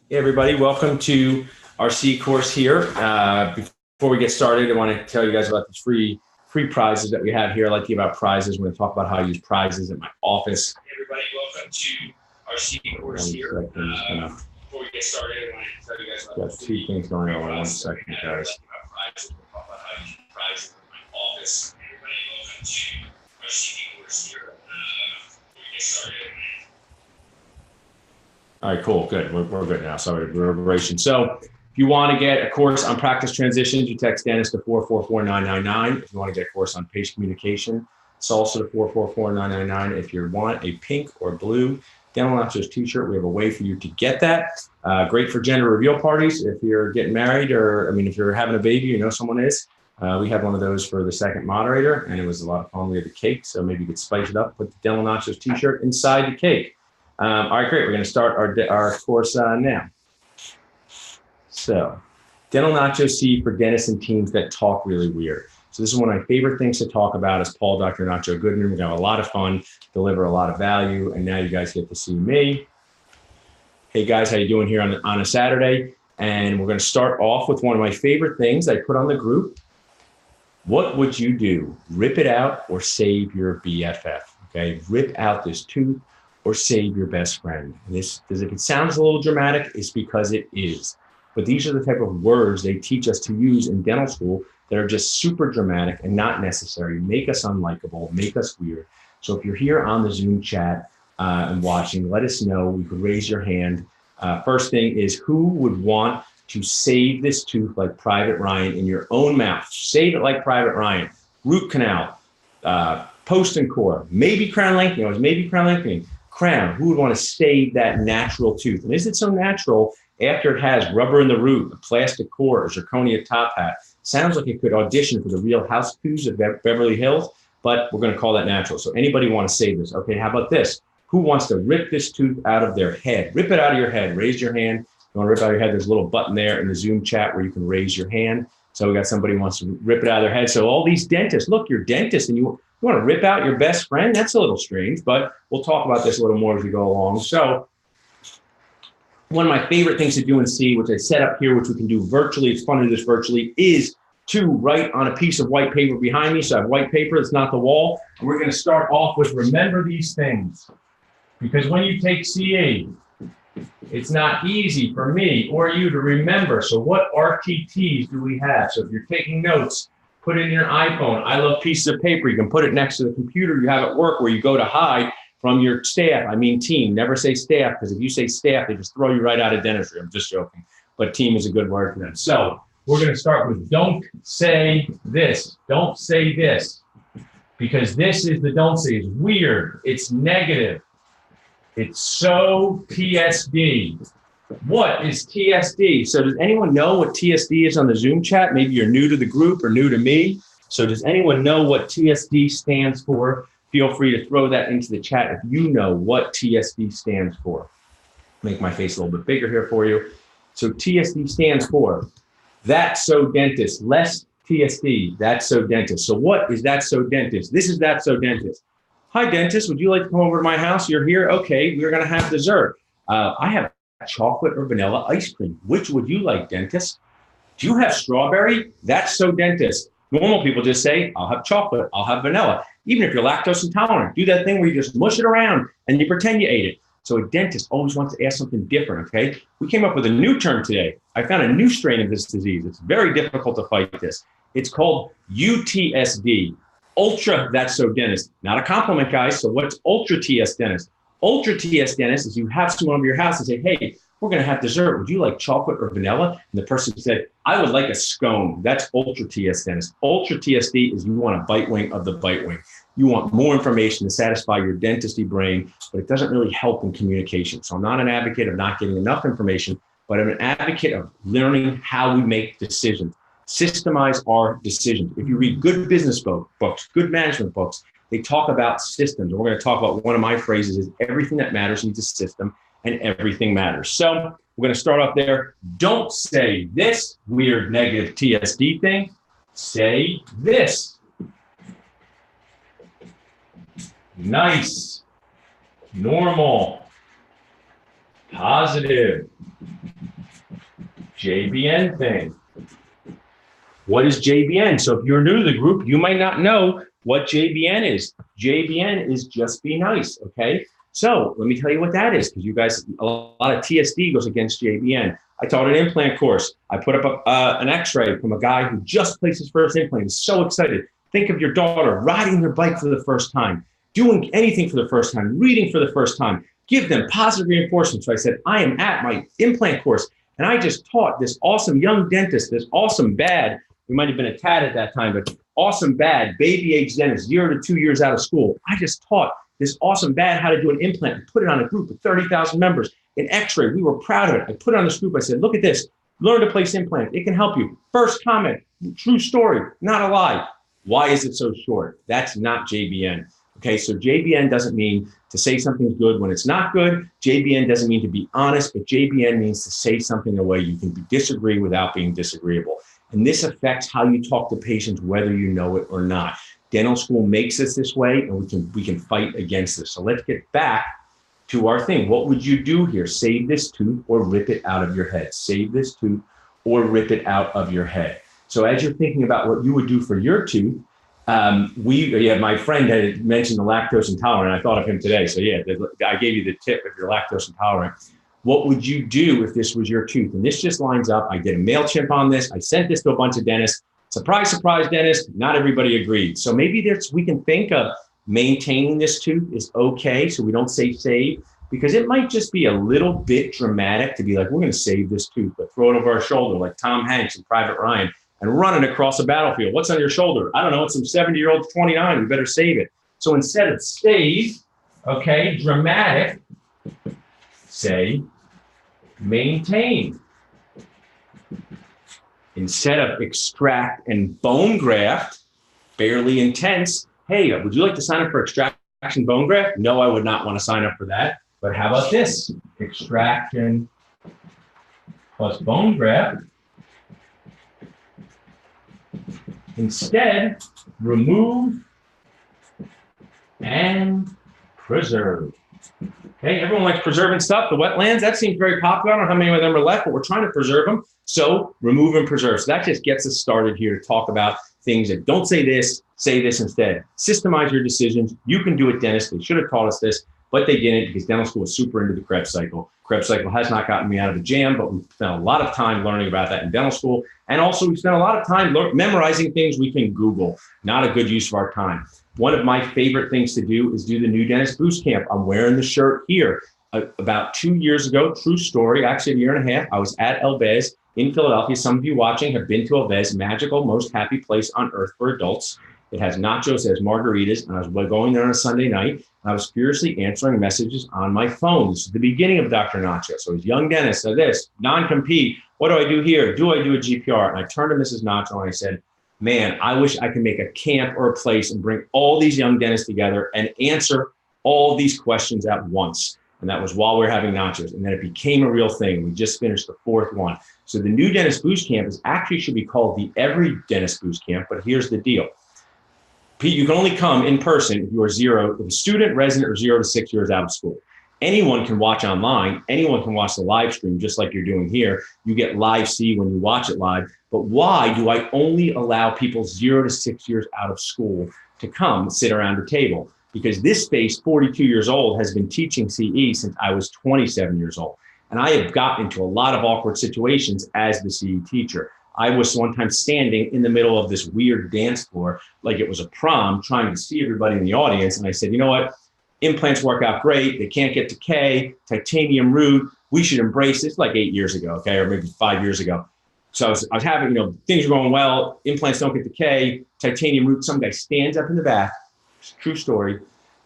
Hey everybody, welcome to our C course here. Before we get started, I want to tell you guys about the free prizes that we have here. I like to give out prizes. We're going to talk about how I use prizes at my office. Hey everybody, welcome to our C course here. Before we get started, I want to tell you guys about the two things going on. One second, guys. Prizes. We'll talk about how I use prizes at my office. Hey everybody, welcome to our C course here. Before we get started. All right, cool, good. We're good now. Sorry, reverberation. So if you want to get a course on practice transitions, you text Dennis to 444999. If you want to get a course on patient communication, salsa to 444999. If you want a pink or blue Dental Nachos t-shirt, we have a way for you to get that. Great for gender reveal parties. If you're getting married if you're having a baby, you know someone is. We had one of those for the second moderator, and it was a lot of fun. We had the cake, so maybe you could spice it up, put the Dental Nachos t-shirt inside the cake. All right, great. We're going to start our course now. So, Dental Nacho C for dentists and teams that talk really weird. So this is one of my favorite things to talk about is Paul Dr. Nacho Goodman. We're going to have a lot of fun, deliver a lot of value, and now you guys get to see me. Hey guys, how you doing here on a Saturday? And we're going to start off with one of my favorite things I put on the group. What would you do? Rip it out or save your BFF? Okay, rip out this tooth or save your best friend. And this, if it sounds a little dramatic, it's because it is. But these are the type of words they teach us to use in dental school that are just super dramatic and not necessary, make us unlikable, make us weird. So if you're here on the Zoom chat and watching, let us know. You could raise your hand. First thing is, who would want to save this tooth like Private Ryan in your own mouth? Save it like Private Ryan. Root canal, post and core, maybe crown lengthening, maybe crown lengthening. Crown, who would want to save that natural tooth? And is it so natural after it has rubber in the root, a plastic core, a zirconia top hat? Sounds like it could audition for the Real Housewives of Beverly Hills, but we're going to call that natural. So anybody want to save this? Okay, how about this? Who wants to rip this tooth out of their head? Rip it out of your head. Raise your hand. You want to rip out your head? There's a little button there in the Zoom chat where you can raise your hand. So we got somebody who wants to rip it out of their head. So all these dentists, look, you're dentists and you want to rip out your best friend? That's a little strange, but we'll talk about this a little more as we go along. So one of my favorite things to do in C, which I set up here, which we can do virtually, it's fun to do this virtually, is to write on a piece of white paper behind me. So I have white paper, it's not the wall. And we're going to start off with remember these things. Because when you take CE, it's not easy for me or you to remember. So what RTTs do we have? So if you're taking notes, put it in your iPhone. I love pieces of paper. You can put it next to the computer you have at work where you go to hide from your staff. I mean team. Never say staff, because if you say staff, they just throw you right out of dentistry. I'm just joking. But team is a good word for them. So we're going to start with don't say this. Don't say this. Because this is the don't say. It's weird. It's negative. It's so TSD. What is TSD? So does anyone know what TSD is on the Zoom chat? Maybe you're new to the group or new to me. So does anyone know what TSD stands for? Feel free to throw that into the chat if you know what TSD stands for. Make my face a little bit bigger here for you. So TSD stands for That's So Dentist. Less TSD. That's So Dentist. So what is That's So Dentist? This is That's So Dentist. Hi, dentist. Would you like to come over to my house? You're here? Okay, we're going to have dessert. I have chocolate or vanilla ice cream. Which would you like, dentist? Do you have strawberry? That's so dentist. Normal people just say, I'll have chocolate, I'll have vanilla. Even if you're lactose intolerant, do that thing where you just mush it around and you pretend you ate it. So a dentist always wants to ask something different, okay? We came up with a new term today. I found a new strain of this disease. It's very difficult to fight this. It's called UTSD. Ultra, that's so dentist. Not a compliment, guys. So what's ultra TS dentist? Ultra TS dentist is you have someone over your house and say, hey, we're going to have dessert. Would you like chocolate or vanilla? And the person said, I would like a scone. That's ultra TS dentist. Ultra TSD is you want a bite wing of the bite wing. You want more information to satisfy your dentistry brain, but it doesn't really help in communication. So I'm not an advocate of not getting enough information, but I'm an advocate of learning how we make decisions. Systemize our decisions. If you read good business books, good management books, they talk about systems. And we're going to talk about one of my phrases is everything that matters needs a system and everything matters. So we're going to start off there. Don't say this weird negative TSD thing. Say this. Nice, normal, positive, JBN thing. What is JBN? So if you're new to the group, you might not know what JBN is. JBN is just be nice, okay? So let me tell you what that is, because you guys, a lot of TSD goes against JBN. I taught an implant course. I put up an x-ray from a guy who just placed his first implant. He's so excited. Think of your daughter riding their bike for the first time, doing anything for the first time, reading for the first time. Give them positive reinforcement. So I said, I am at my implant course, and I just taught this awesome young dentist, this awesome bad, we might have been a tad at that time, but awesome bad, baby age dentist, 0 to 2 years out of school. I just taught this awesome bad how to do an implant and put it on a group of 30,000 members. An x-ray, we were proud of it. I put it on this group. I said, look at this. Learn to place implants. It can help you. First comment, true story, not a lie. Why is it so short? That's not JBN. Okay, so JBN doesn't mean to say something's good when it's not good. JBN doesn't mean to be honest, but JBN means to say something in a way you can disagree without being disagreeable. And this affects how you talk to patients, whether you know it or not. Dental school makes us this way, and we can fight against this. So let's get back to our thing. What would you do here? Save this tooth or rip it out of your head. Save this tooth or rip it out of your head. So as you're thinking about what you would do for your tooth, my friend had mentioned the lactose intolerant. I thought of him today. So yeah, I gave you the tip if you're lactose intolerant. What would you do if this was your tooth? And this just lines up. I did a MailChimp on this. I sent this to a bunch of dentists. Surprise, surprise, dentist. Not everybody agreed. So maybe we can think of maintaining this tooth is okay. So we don't say save, because it might just be a little bit dramatic to be like, we're going to save this tooth, but throw it over our shoulder like Tom Hanks and Private Ryan and run it across a battlefield. What's on your shoulder? I don't know. It's some 70-year-old 29. We better save it. So instead of save, okay, dramatic, say maintain. Instead of extract and bone graft, fairly intense. Hey, would you like to sign up for extraction bone graft? No, I would not want to sign up for that. But how about this? Extraction plus bone graft. Instead, remove and preserve. Okay, everyone likes preserving stuff. The wetlands, that seems very popular. I don't know how many of them are left, but we're trying to preserve them. So remove and preserve. So that just gets us started here to talk about things that don't say this instead. Systemize your decisions. You can do it, dentists. They should have taught us this, but they didn't, because dental school was super into the Krebs cycle. Krebs cycle has not gotten me out of a jam, but we spent a lot of time learning about that in dental school. And also we spent a lot of time memorizing things we can Google. Not a good use of our time. One of my favorite things to do is do the New Dentist Boost Camp. I'm wearing the shirt here. About 2 years ago, true story, actually a year and a half, I was at El Bez in Philadelphia. Some of you watching have been to El Bez, magical, most happy place on earth for adults. It has nachos, it has margaritas, and I was going there on a Sunday night, and I was furiously answering messages on my phone. This is the beginning of Dr. Nacho. So he's young dentist, so this, non-compete, what do I do here? Do I do a GPR? And I turned to Mrs. Nacho and I said, man, I wish I could make a camp or a place and bring all these young dentists together and answer all these questions at once. And that was while we were having nachos. And then it became a real thing. We just finished the 4th one. So the New Dentist Boost Camp should be called the Every Dentist Boost Camp. But here's the deal. Pete, you can only come in person if you are a student, resident, or 0 to 6 years out of school. Anyone can watch online. Anyone can watch the live stream, just like you're doing here. You get live see when you watch it live. But why do I only allow people 0 to 6 years out of school to come sit around a table? Because this space, 42 years old, has been teaching CE since I was 27 years old. And I have gotten into a lot of awkward situations as the CE teacher. I was one time standing in the middle of this weird dance floor, like it was a prom, trying to see everybody in the audience. And I said, you know what? Implants work out great. They can't get decay, titanium root. We should embrace this, like 8 years ago, okay, or maybe 5 years ago. So I was having, things are going well. Implants don't get decay, titanium root. Some guy stands up in the back, true story,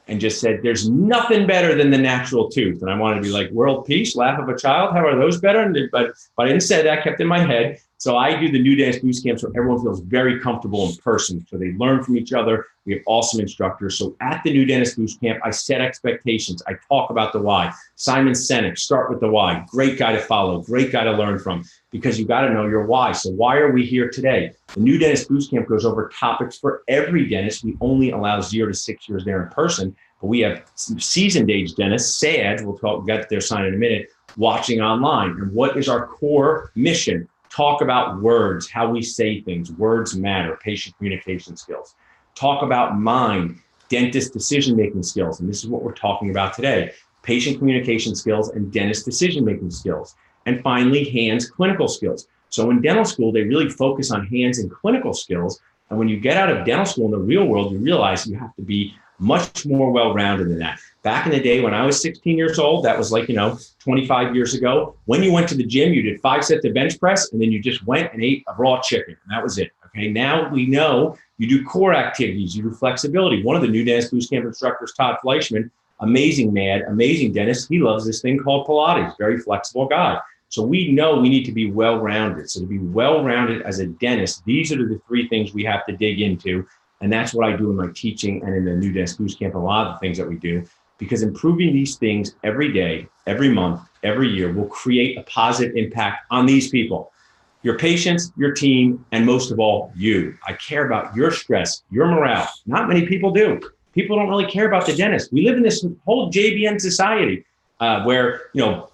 and just said, there's nothing better than the natural tooth. And I wanted to be like, world peace, laugh of a child. How are those better? But I didn't say that, kept in my head. So I do the New Dentist Boost Camp so everyone feels very comfortable in person. So they learn from each other. We have awesome instructors. So at the New Dentist Boost Camp, I set expectations. I talk about the why. Simon Sinek, start with the why. Great guy to follow, great guy to learn from, because you got to know your why. So why are we here today? The New Dentist Boost Camp goes over topics for every dentist. We only allow 0 to 6 years there in person, but we have seasoned age dentists, SADs, we'll get their sign in a minute, watching online. And what is our core mission? Talk about words, how we say things. Words matter, patient communication skills. Talk about mind, dentist decision-making skills. And this is what we're talking about today. Patient communication skills and dentist decision-making skills. And finally, hands clinical skills. So in dental school, they really focus on hands and clinical skills. And when you get out of dental school in the real world, you realize you have to be much more well-rounded than that. Back in the day when I was 16 years old, that was like, 25 years ago. When you went to the gym, you did 5 sets of bench press, and then you just went and ate a raw chicken. And that was it. Okay. Now we know you do core activities, you do flexibility. One of the new dance boost camp instructors, Todd Fleischman, amazing man, amazing dentist. He loves this thing called Pilates, very flexible guy. So we know we need to be well-rounded. So to be well-rounded as a dentist, these are the 3 things we have to dig into. And that's what I do in my teaching and in the New Dentist Boost Camp, a lot of the things that we do, because improving these things every day, every month, every year will create a positive impact on these people, your patients, your team, and most of all, you. I care about your stress, your morale. Not many people do. People don't really care about the dentist. We live in this whole JVN society where,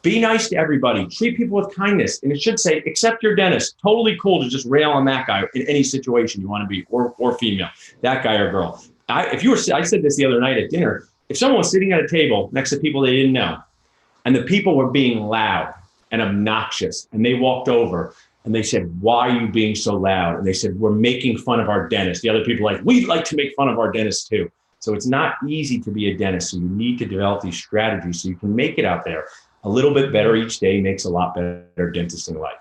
be nice to everybody, treat people with kindness. And it should say, except your dentist, totally cool to just rail on that guy in any situation you want to be, or female, that guy or girl. I said this the other night at dinner, if someone was sitting at a table next to people they didn't know, and the people were being loud and obnoxious, and they walked over and they said, why are you being so loud? And they said, we're making fun of our dentist. The other people are like, we'd like to make fun of our dentist too. So it's not easy to be a dentist. So you need to develop these strategies so you can make it out there. A little bit better each day makes a lot better dentisting life.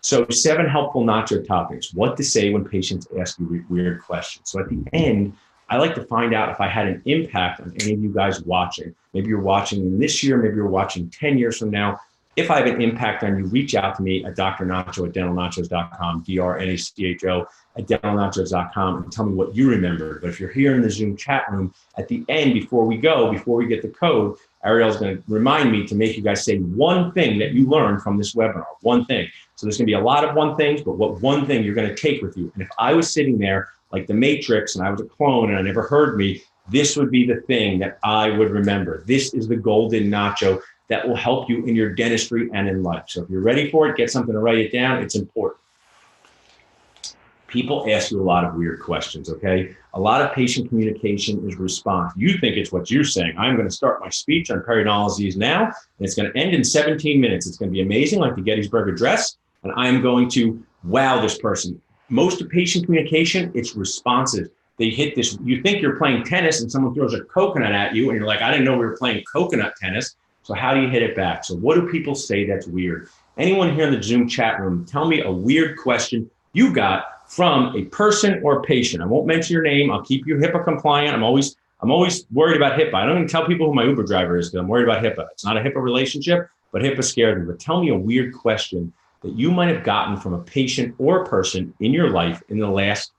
So 7 helpful Nacho topics. What to say when patients ask you weird questions. So at the end, I like to find out if I had an impact on any of you guys watching. Maybe you're watching this year, maybe you're watching 10 years from now. If I have an impact on you, reach out to me at drnacho@dentalnachos.com, DRNACHO @dentalnachos.com, and tell me what you remember. But if you're here in the Zoom chat room, at the end, before we get the code, Ariel's going to remind me to make you guys say one thing that you learned from this webinar, one thing. So there's going to be a lot of one things, but what one thing you're going to take with you. And if I was sitting there like the Matrix and I was a clone and I never heard me, this would be the thing that I would remember. This is the golden nacho that will help you in your dentistry and in life. So if you're ready for it, get something to write it down. It's important. People ask you a lot of weird questions, okay? A lot of patient communication is response. You think it's what you're saying. I'm going to start my speech on periodontal disease now, and it's going to end in 17 minutes. It's going to be amazing, like the Gettysburg Address, and I'm going to wow this person. Most of patient communication, it's responsive. They hit this, you think you're playing tennis and someone throws a coconut at you and you're like, I didn't know we were playing coconut tennis. So how do you hit it back? So what do people say that's weird? Anyone here in the Zoom chat room, tell me a weird question you got from a person or a patient. I won't mention your name. I'll keep you HIPAA compliant. I'm always worried about HIPAA. I don't even tell people who my Uber driver is because I'm worried about HIPAA. It's not a HIPAA relationship, but HIPAA scared me. But tell me a weird question that you might have gotten from a patient or a person in your life in the last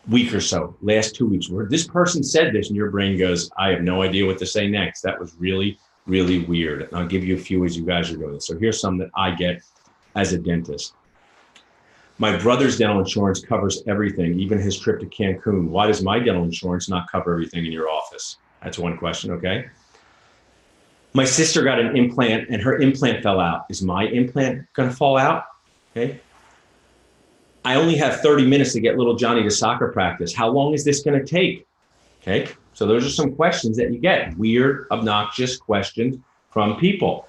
week or so, last 2 weeks, where this person said this and your brain goes, I have no idea what to say next. That was really, really weird. And I'll give you a few as you guys are doing. So here's some that I get as a dentist. My brother's dental insurance covers everything, even his trip to Cancun. Why does my dental insurance not cover everything in your office? That's one question, okay? My sister got an implant and her implant fell out. Is my implant gonna fall out? Okay. I only have 30 minutes to get little Johnny to soccer practice. How long is this gonna take? Okay, so those are some questions that you get, weird, obnoxious questions from people.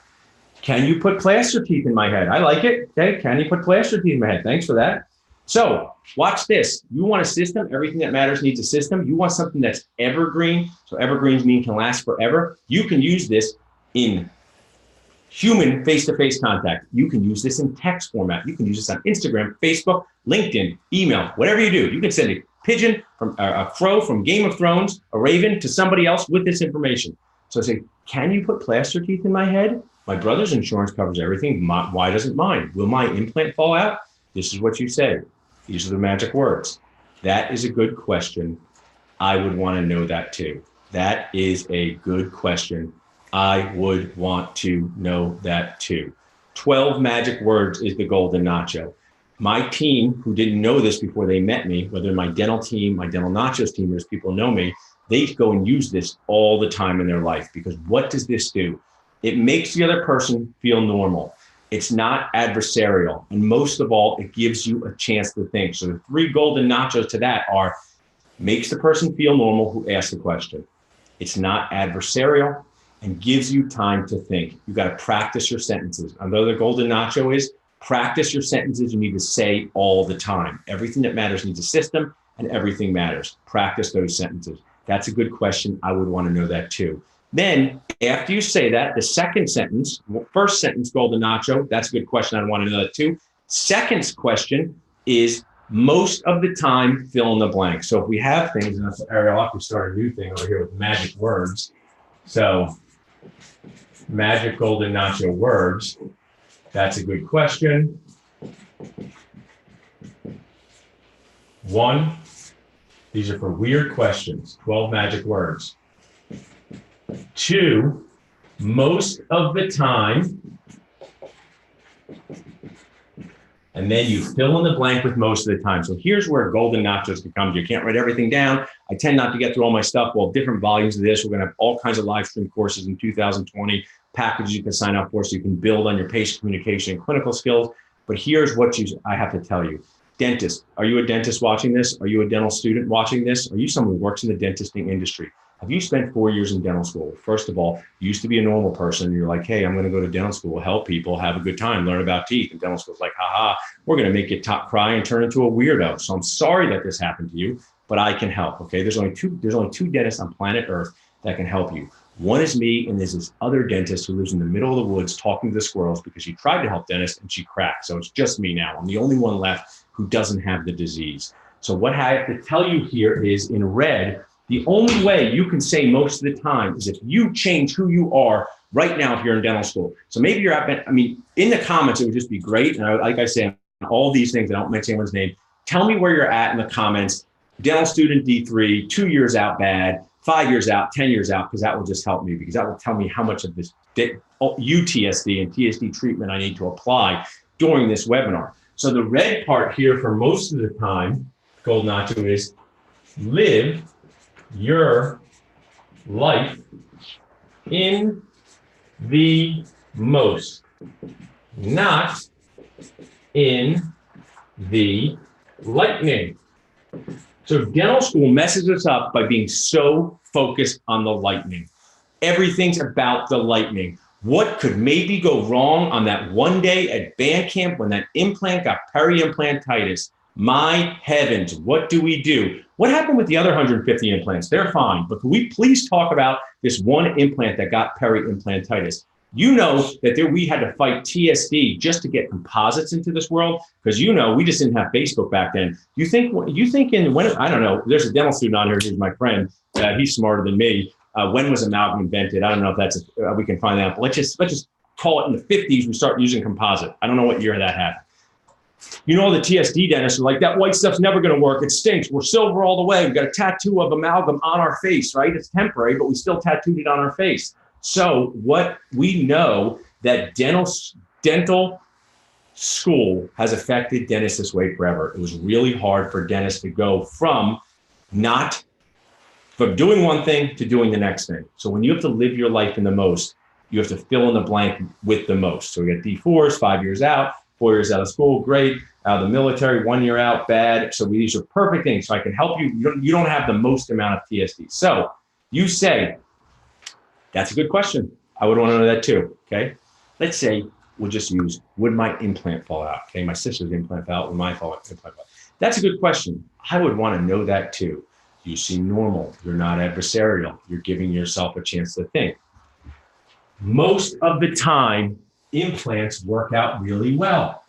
Can you put plaster teeth in my head? I like it, okay? Can you put plaster teeth in my head? Thanks for that. So watch this. You want a system, everything that matters needs a system. You want something that's evergreen. So evergreens mean can last forever. You can use this in human face-to-face contact. You can use this in text format. You can use this on Instagram, Facebook, LinkedIn, email, whatever you do. You can send a pigeon, from a crow from Game of Thrones, a raven to somebody else with this information. So I say, can you put plaster teeth in my head? My brother's insurance covers everything. Why doesn't mine? Will my implant fall out? This is what you say. These are the magic words. That is a good question. I would want to know that too. That is a good question. I would want to know that too. 12 magic words is the golden nacho. My team, who didn't know this before they met me, whether my dental team, my dental nachos team, or as people know me, they go and use this all the time in their life, because what does this do? It makes the other person feel normal. It's not adversarial. And most of all, it gives you a chance to think. So the three golden nachos to that are makes the person feel normal who asks the question. It's not adversarial and gives you time to think. You got to practice your sentences. Although the golden nacho is practice your sentences, you need to say all the time. Everything that matters needs a system and everything matters. Practice those sentences. That's a good question. I would want to know that too. Then after you say that, the second sentence, first sentence, golden nacho, that's a good question. I want to know that too. Second question is most of the time, fill in the blank. So if we have things, and Ariel, I'll start a new thing over here with magic words. So magic golden nacho words, that's a good question. 1, these are for weird questions, 12 magic words. 2, most of the time, and then you fill in the blank with most of the time. So here's where golden nachos can come. You can't write everything down. I tend not to get through all my stuff. Well, different volumes of this. We're going to have all kinds of live stream courses in 2020, packages you can sign up for so you can build on your patient communication and clinical skills. But here's what I have to tell you. Dentist, are you a dentist watching this? Are you a dental student watching this? Are you someone who works in the dentisting industry? Have you spent 4 years in dental school? First of all, you used to be a normal person. You're like, hey, I'm going to go to dental school, help people, have a good time, learn about teeth. And dental school's like, haha, we're going to make you cry and turn into a weirdo. So I'm sorry that this happened to you, but I can help. Okay, there's only two dentists on planet Earth that can help you. One is me, and there's this other dentist who lives in the middle of the woods talking to the squirrels because she tried to help dentists and she cracked. So it's just me now. I'm the only one left who doesn't have the disease. So what I have to tell you here is in red, the only way you can say most of the time is if you change who you are right now if you're in dental school. So maybe you're at, in the comments, it would just be great. And like I say, all these things, I don't mention anyone's name. Tell me where you're at in the comments. Dental student D3, 2 years out bad, 5 years out, 10 years out, because that will just help me, because that will tell me how much of this UTSD and TSD treatment I need to apply during this webinar. So the red part here for most of the time, Gold Nacho, is live your life in the most, not in the lightning. So dental school messes us up by being so focused on the lightning. Everything's about the lightning. What could maybe go wrong on that one day at band camp when that implant got peri-implantitis? My heavens, what do we do? What happened with the other 150 implants? They're fine, but can we please talk about this one implant that got peri-implantitis? You know that we had to fight TSD just to get composites into this world, because we just didn't have Facebook back then. You think I don't know, there's a dental student on here who's my friend, he's smarter than me. When was amalgam invented? I don't know if we can find out, but let's just call it in the 50s, we start using composite. I don't know what year that happened. The TSD dentists are like, that white stuff's never going to work. It stinks. We're silver all the way. We've got a tattoo of amalgam on our face, right? It's temporary, but we still tattooed it on our face. So what we know that dental school has affected dentists this way forever. It was really hard for dentists to go from doing one thing to doing the next thing. So when you have to live your life in the most, you have to fill in the blank with the most. So we got D4s, 5 years out, 4 years out of school, great. Out of the military, 1 year out, bad. So these are perfect things. So I can help you. You don't have the most amount of TSD. So you say, that's a good question. I would want to know that too, okay? Let's say we'll just use, would my implant fall out? Okay, my sister's implant fell out, would my implant fall out? That's a good question. I would want to know that too. You seem normal. You're not adversarial. You're giving yourself a chance to think. Most of the time, implants work out really well.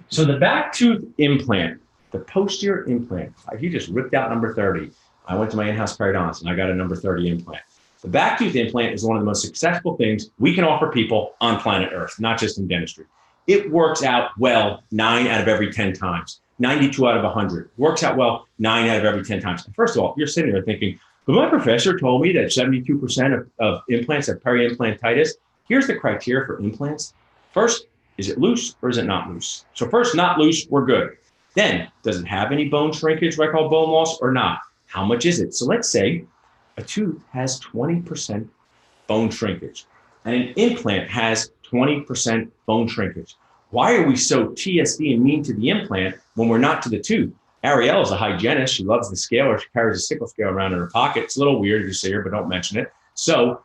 So the back tooth implant, the posterior implant, if you just ripped out number 30, I went to my in-house periodontist and I got a number 30 implant. The back tooth implant is one of the most successful things we can offer people on planet Earth, not just in dentistry. It works out well 9 out of every 10 times, 92 out of 100. Works out well 9 out of every 10 times. And first of all, you're sitting there thinking, but my professor told me that 72% of implants have peri-implantitis. Here's the criteria for implants. First, is it loose or is it not loose? So first, not loose, we're good. Then, does it have any bone shrinkage, what I call bone loss, or not? How much is it? So let's say a tooth has 20% bone shrinkage, and an implant has 20% bone shrinkage. Why are we so TSD and mean to the implant when we're not to the tooth? Arielle is a hygienist. She loves the scale, or she carries a sickle scale around in her pocket. It's a little weird if you see her, but don't mention it. So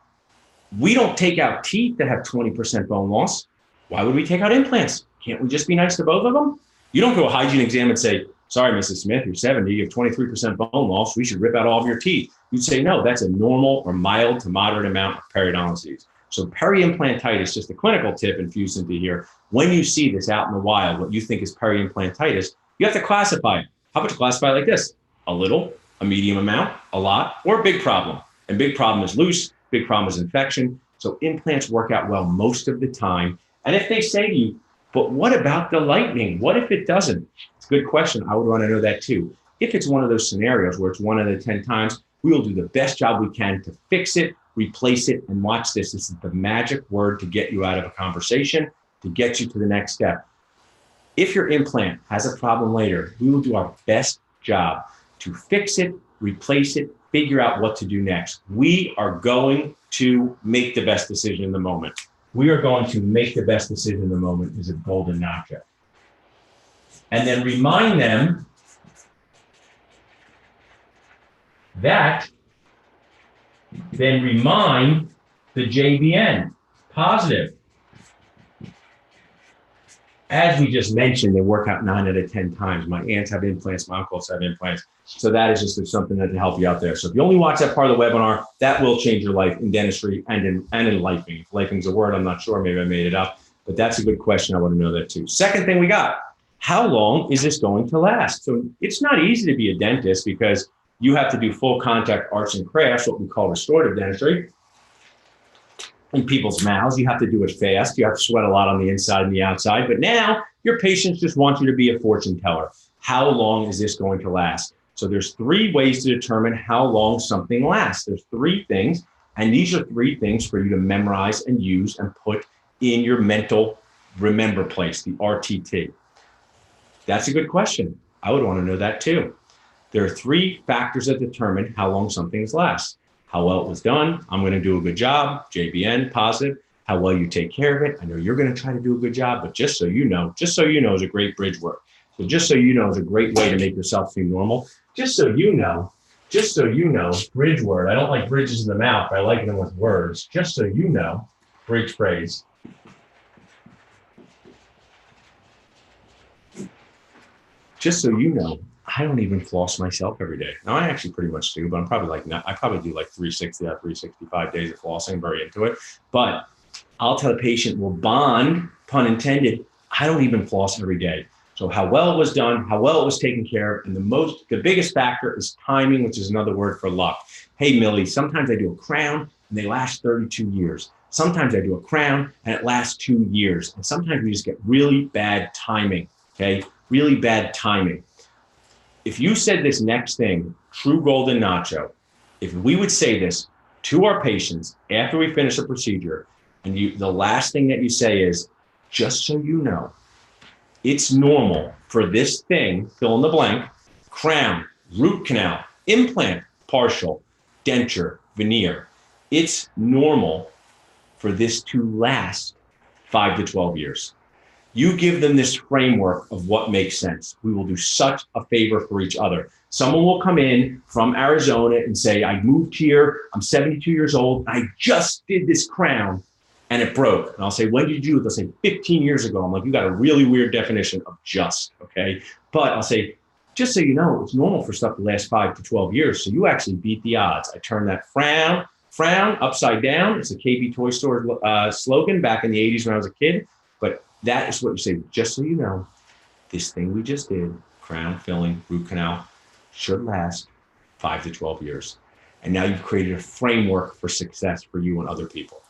we don't take out teeth that have 20% bone loss. Why would we take out implants? Can't we just be nice to both of them? You don't go a hygiene exam and say, sorry, Mrs. Smith, you're 70, you have 23% bone loss. We should rip out all of your teeth. You'd say, no, that's a normal or mild to moderate amount of periodontal. So peri-implantitis, just a clinical tip infused into here. When you see this out in the wild, what you think is peri-implantitis, you have to classify it. How about you classify it like this? A little, a medium amount, a lot, or a big problem. And big problem is loose, big problem is infection. So implants work out well most of the time. And if they say to you, but what about the lightning? What if it doesn't? It's a good question. I would want to know that too. If it's one of those scenarios where it's 1 out of 10 times, we will do the best job we can to fix it, replace it, and watch this. This is the magic word to get you out of a conversation, to get you to the next step. If your implant has a problem later, we will do our best job to fix it, replace it, figure out what to do next. We are going to make the best decision in the moment. We are going to make the best decision in the moment is a golden Nacho. And then remind them that, then remind the JVN, positive. As we just mentioned, they work out 9 out of 10 times. My aunts have implants, my uncles have implants. So that is just something that to help you out there. So if you only watch that part of the webinar, that will change your life in dentistry and in lifing. If lifing's a word, I'm not sure, maybe I made it up, but that's a good question. I want to know that too. Second thing we got, how long is this going to last? So it's not easy to be a dentist because you have to do full contact arts and crafts, what we call restorative dentistry, in people's mouths. You have to do it fast. You have to sweat a lot on the inside and the outside. But now your patients just want you to be a fortune teller. How long is this going to last? So there's 3 ways to determine how long something lasts. There's 3 things, and these are 3 things for you to memorize and use and put in your mental remember place, the RTT. That's a good question. I would want to know that too. There are 3 factors that determine how long something lasts. How well it was done. I'm going to do a good job. JVN, positive. How well you take care of it. I know you're going to try to do a good job, but just so you know is a great bridge word. So just so you know is a great way to make yourself feel normal. Just so you know, bridge word. I don't like bridges in the mouth, but I like them with words. Just so you know, bridge phrase. Just so you know, I don't even floss myself every day. Now I actually pretty much do, but I'm probably I probably do like 360 out of 365 days of flossing, very into it. But I'll tell the patient, well, bond, pun intended, I don't even floss every day. So how well it was done, how well it was taken care of, and the biggest factor is timing, which is another word for luck. Hey, Millie, sometimes I do a crown and they last 32 years. Sometimes I do a crown and it lasts 2 years. And sometimes we just get really bad timing, okay? Really bad timing. If you said this next thing, true golden Nacho, if we would say this to our patients after we finish a procedure, and the last thing that you say is, just so you know, it's normal for this thing, fill in the blank, crown, root canal, implant, partial, denture, veneer. It's normal for this to last 5 to 12 years. You give them this framework of what makes sense. We will do such a favor for each other. Someone will come in from Arizona and say, I moved here, I'm 72 years old, I just did this crown and it broke. And I'll say, when did you do it? They'll say 15 years ago. I'm like, you got a really weird definition of just, okay? But I'll say, just so you know, it's normal for stuff to last 5 to 12 years. So you actually beat the odds. I turned that frown upside down. It's a KB Toy Store slogan back in the 80s when I was a kid. But that is what you say, just so you know, this thing we just did, crown, filling, root canal, should last 5 to 12 years. And now you've created a framework for success for you and other people.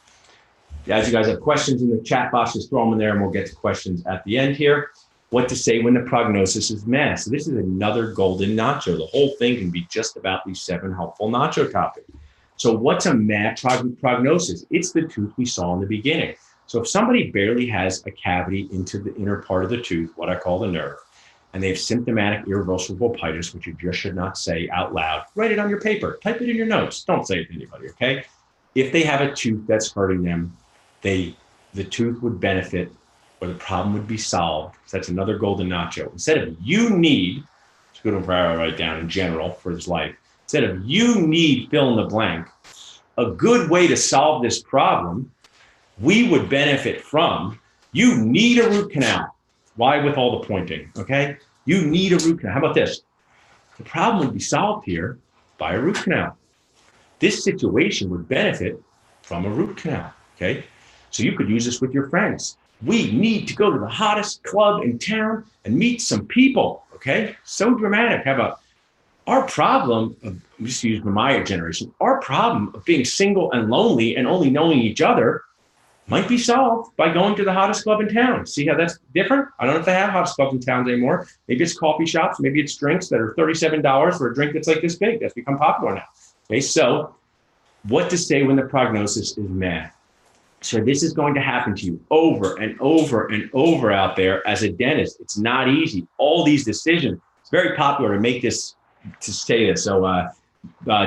As you guys have questions in the chat box, just throw them in there and we'll get to questions at the end here. What to say when the prognosis is mad. So this is another golden Nacho. The whole thing can be just about these 7 helpful Nacho topics. So what's a mad prognosis? It's the tooth we saw in the beginning. So if somebody barely has a cavity into the inner part of the tooth, what I call the nerve, and they have symptomatic irreversible pulpitis, which you just should not say out loud, write it on your paper, type it in your notes. Don't say it to anybody, okay? If they have a tooth that's hurting them, the tooth would benefit, or the problem would be solved. So that's another golden nacho. Instead of you need, it's good to write down in general for his life, instead of you need fill in the blank, a good way to solve this problem, we would benefit from, you need a root canal. Why with all the pointing, okay? You need a root canal. How about this? The problem would be solved here by a root canal. This situation would benefit from a root canal, okay? So you could use this with your friends. We need to go to the hottest club in town and meet some people, okay? So dramatic. How about our problem of, just use my generation, our problem of being single and lonely and only knowing each other might be solved by going to the hottest club in town. See how that's different? I don't know if they have hottest clubs in towns anymore. Maybe it's coffee shops. Maybe it's drinks that are $37 for a drink that's like this big. That's become popular now. Okay, so what to say when the prognosis is meh? So this is going to happen to you over and over and over out there as a dentist. It's not easy. All these decisions, it's very popular to make this, to say this. So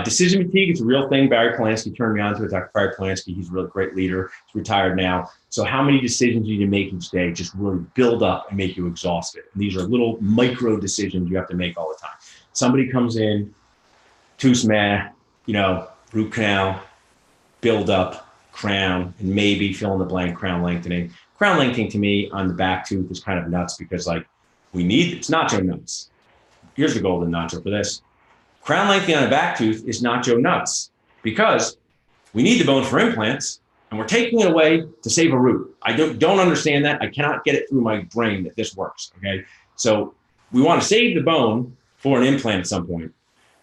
decision fatigue is a real thing. Barry Polanski turned me on to it. Dr. Barry Polanski, he's a really great leader. He's retired now. So how many decisions you need to make each day just really build up and make you exhausted. And these are little micro decisions you have to make all the time. Somebody comes in, tooth meh, root canal, build up, crown, and maybe fill in the blank, crown lengthening. Crown lengthening to me on the back tooth is kind of nuts because it's nacho nuts. Here's the golden nacho for this. Crown lengthening on the back tooth is nacho nuts because we need the bone for implants and we're taking it away to save a root. I don't understand that. I cannot get it through my brain that this works, okay? So we want to save the bone for an implant at some point,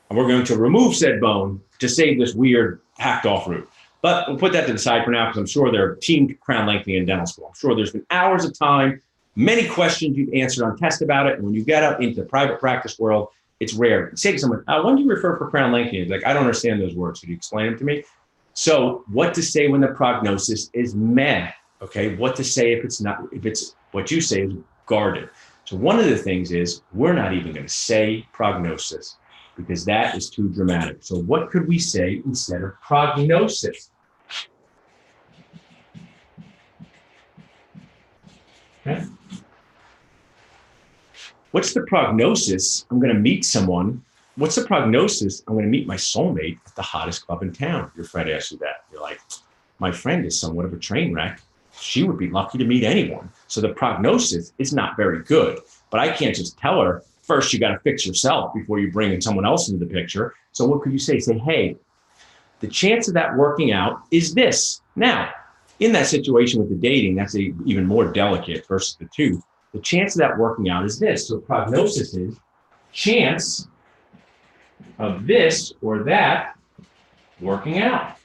and we're going to remove said bone to save this weird hacked off root. But we'll put that to the side for now because I'm sure there are team crown lengthening in dental school. I'm sure there's been hours of time, many questions you've answered on test about it. And when you get out into the private practice world, it's rare. Say to someone, when do you refer for crown lengthening? Like, I don't understand those words. Could you explain them to me? So what to say when the prognosis is meh? Okay, what to say if it's what you say is guarded. So one of the things is we're not even going to say prognosis because that is too dramatic. So what could we say instead of prognosis? Okay. What's the prognosis? I'm going to meet someone. What's the prognosis? I'm going to meet my soulmate at the hottest club in town. Your friend asks you that. You're like, my friend is somewhat of a train wreck. She would be lucky to meet anyone. So the prognosis is not very good. But I can't just tell her, first, you got to fix yourself before you bring in someone else into the picture. So what could you say? Say, hey, the chance of that working out is this. Now, in that situation with the dating, that's even more delicate versus the tooth. The chance of that working out is this. So prognosis is chance of this or that working out.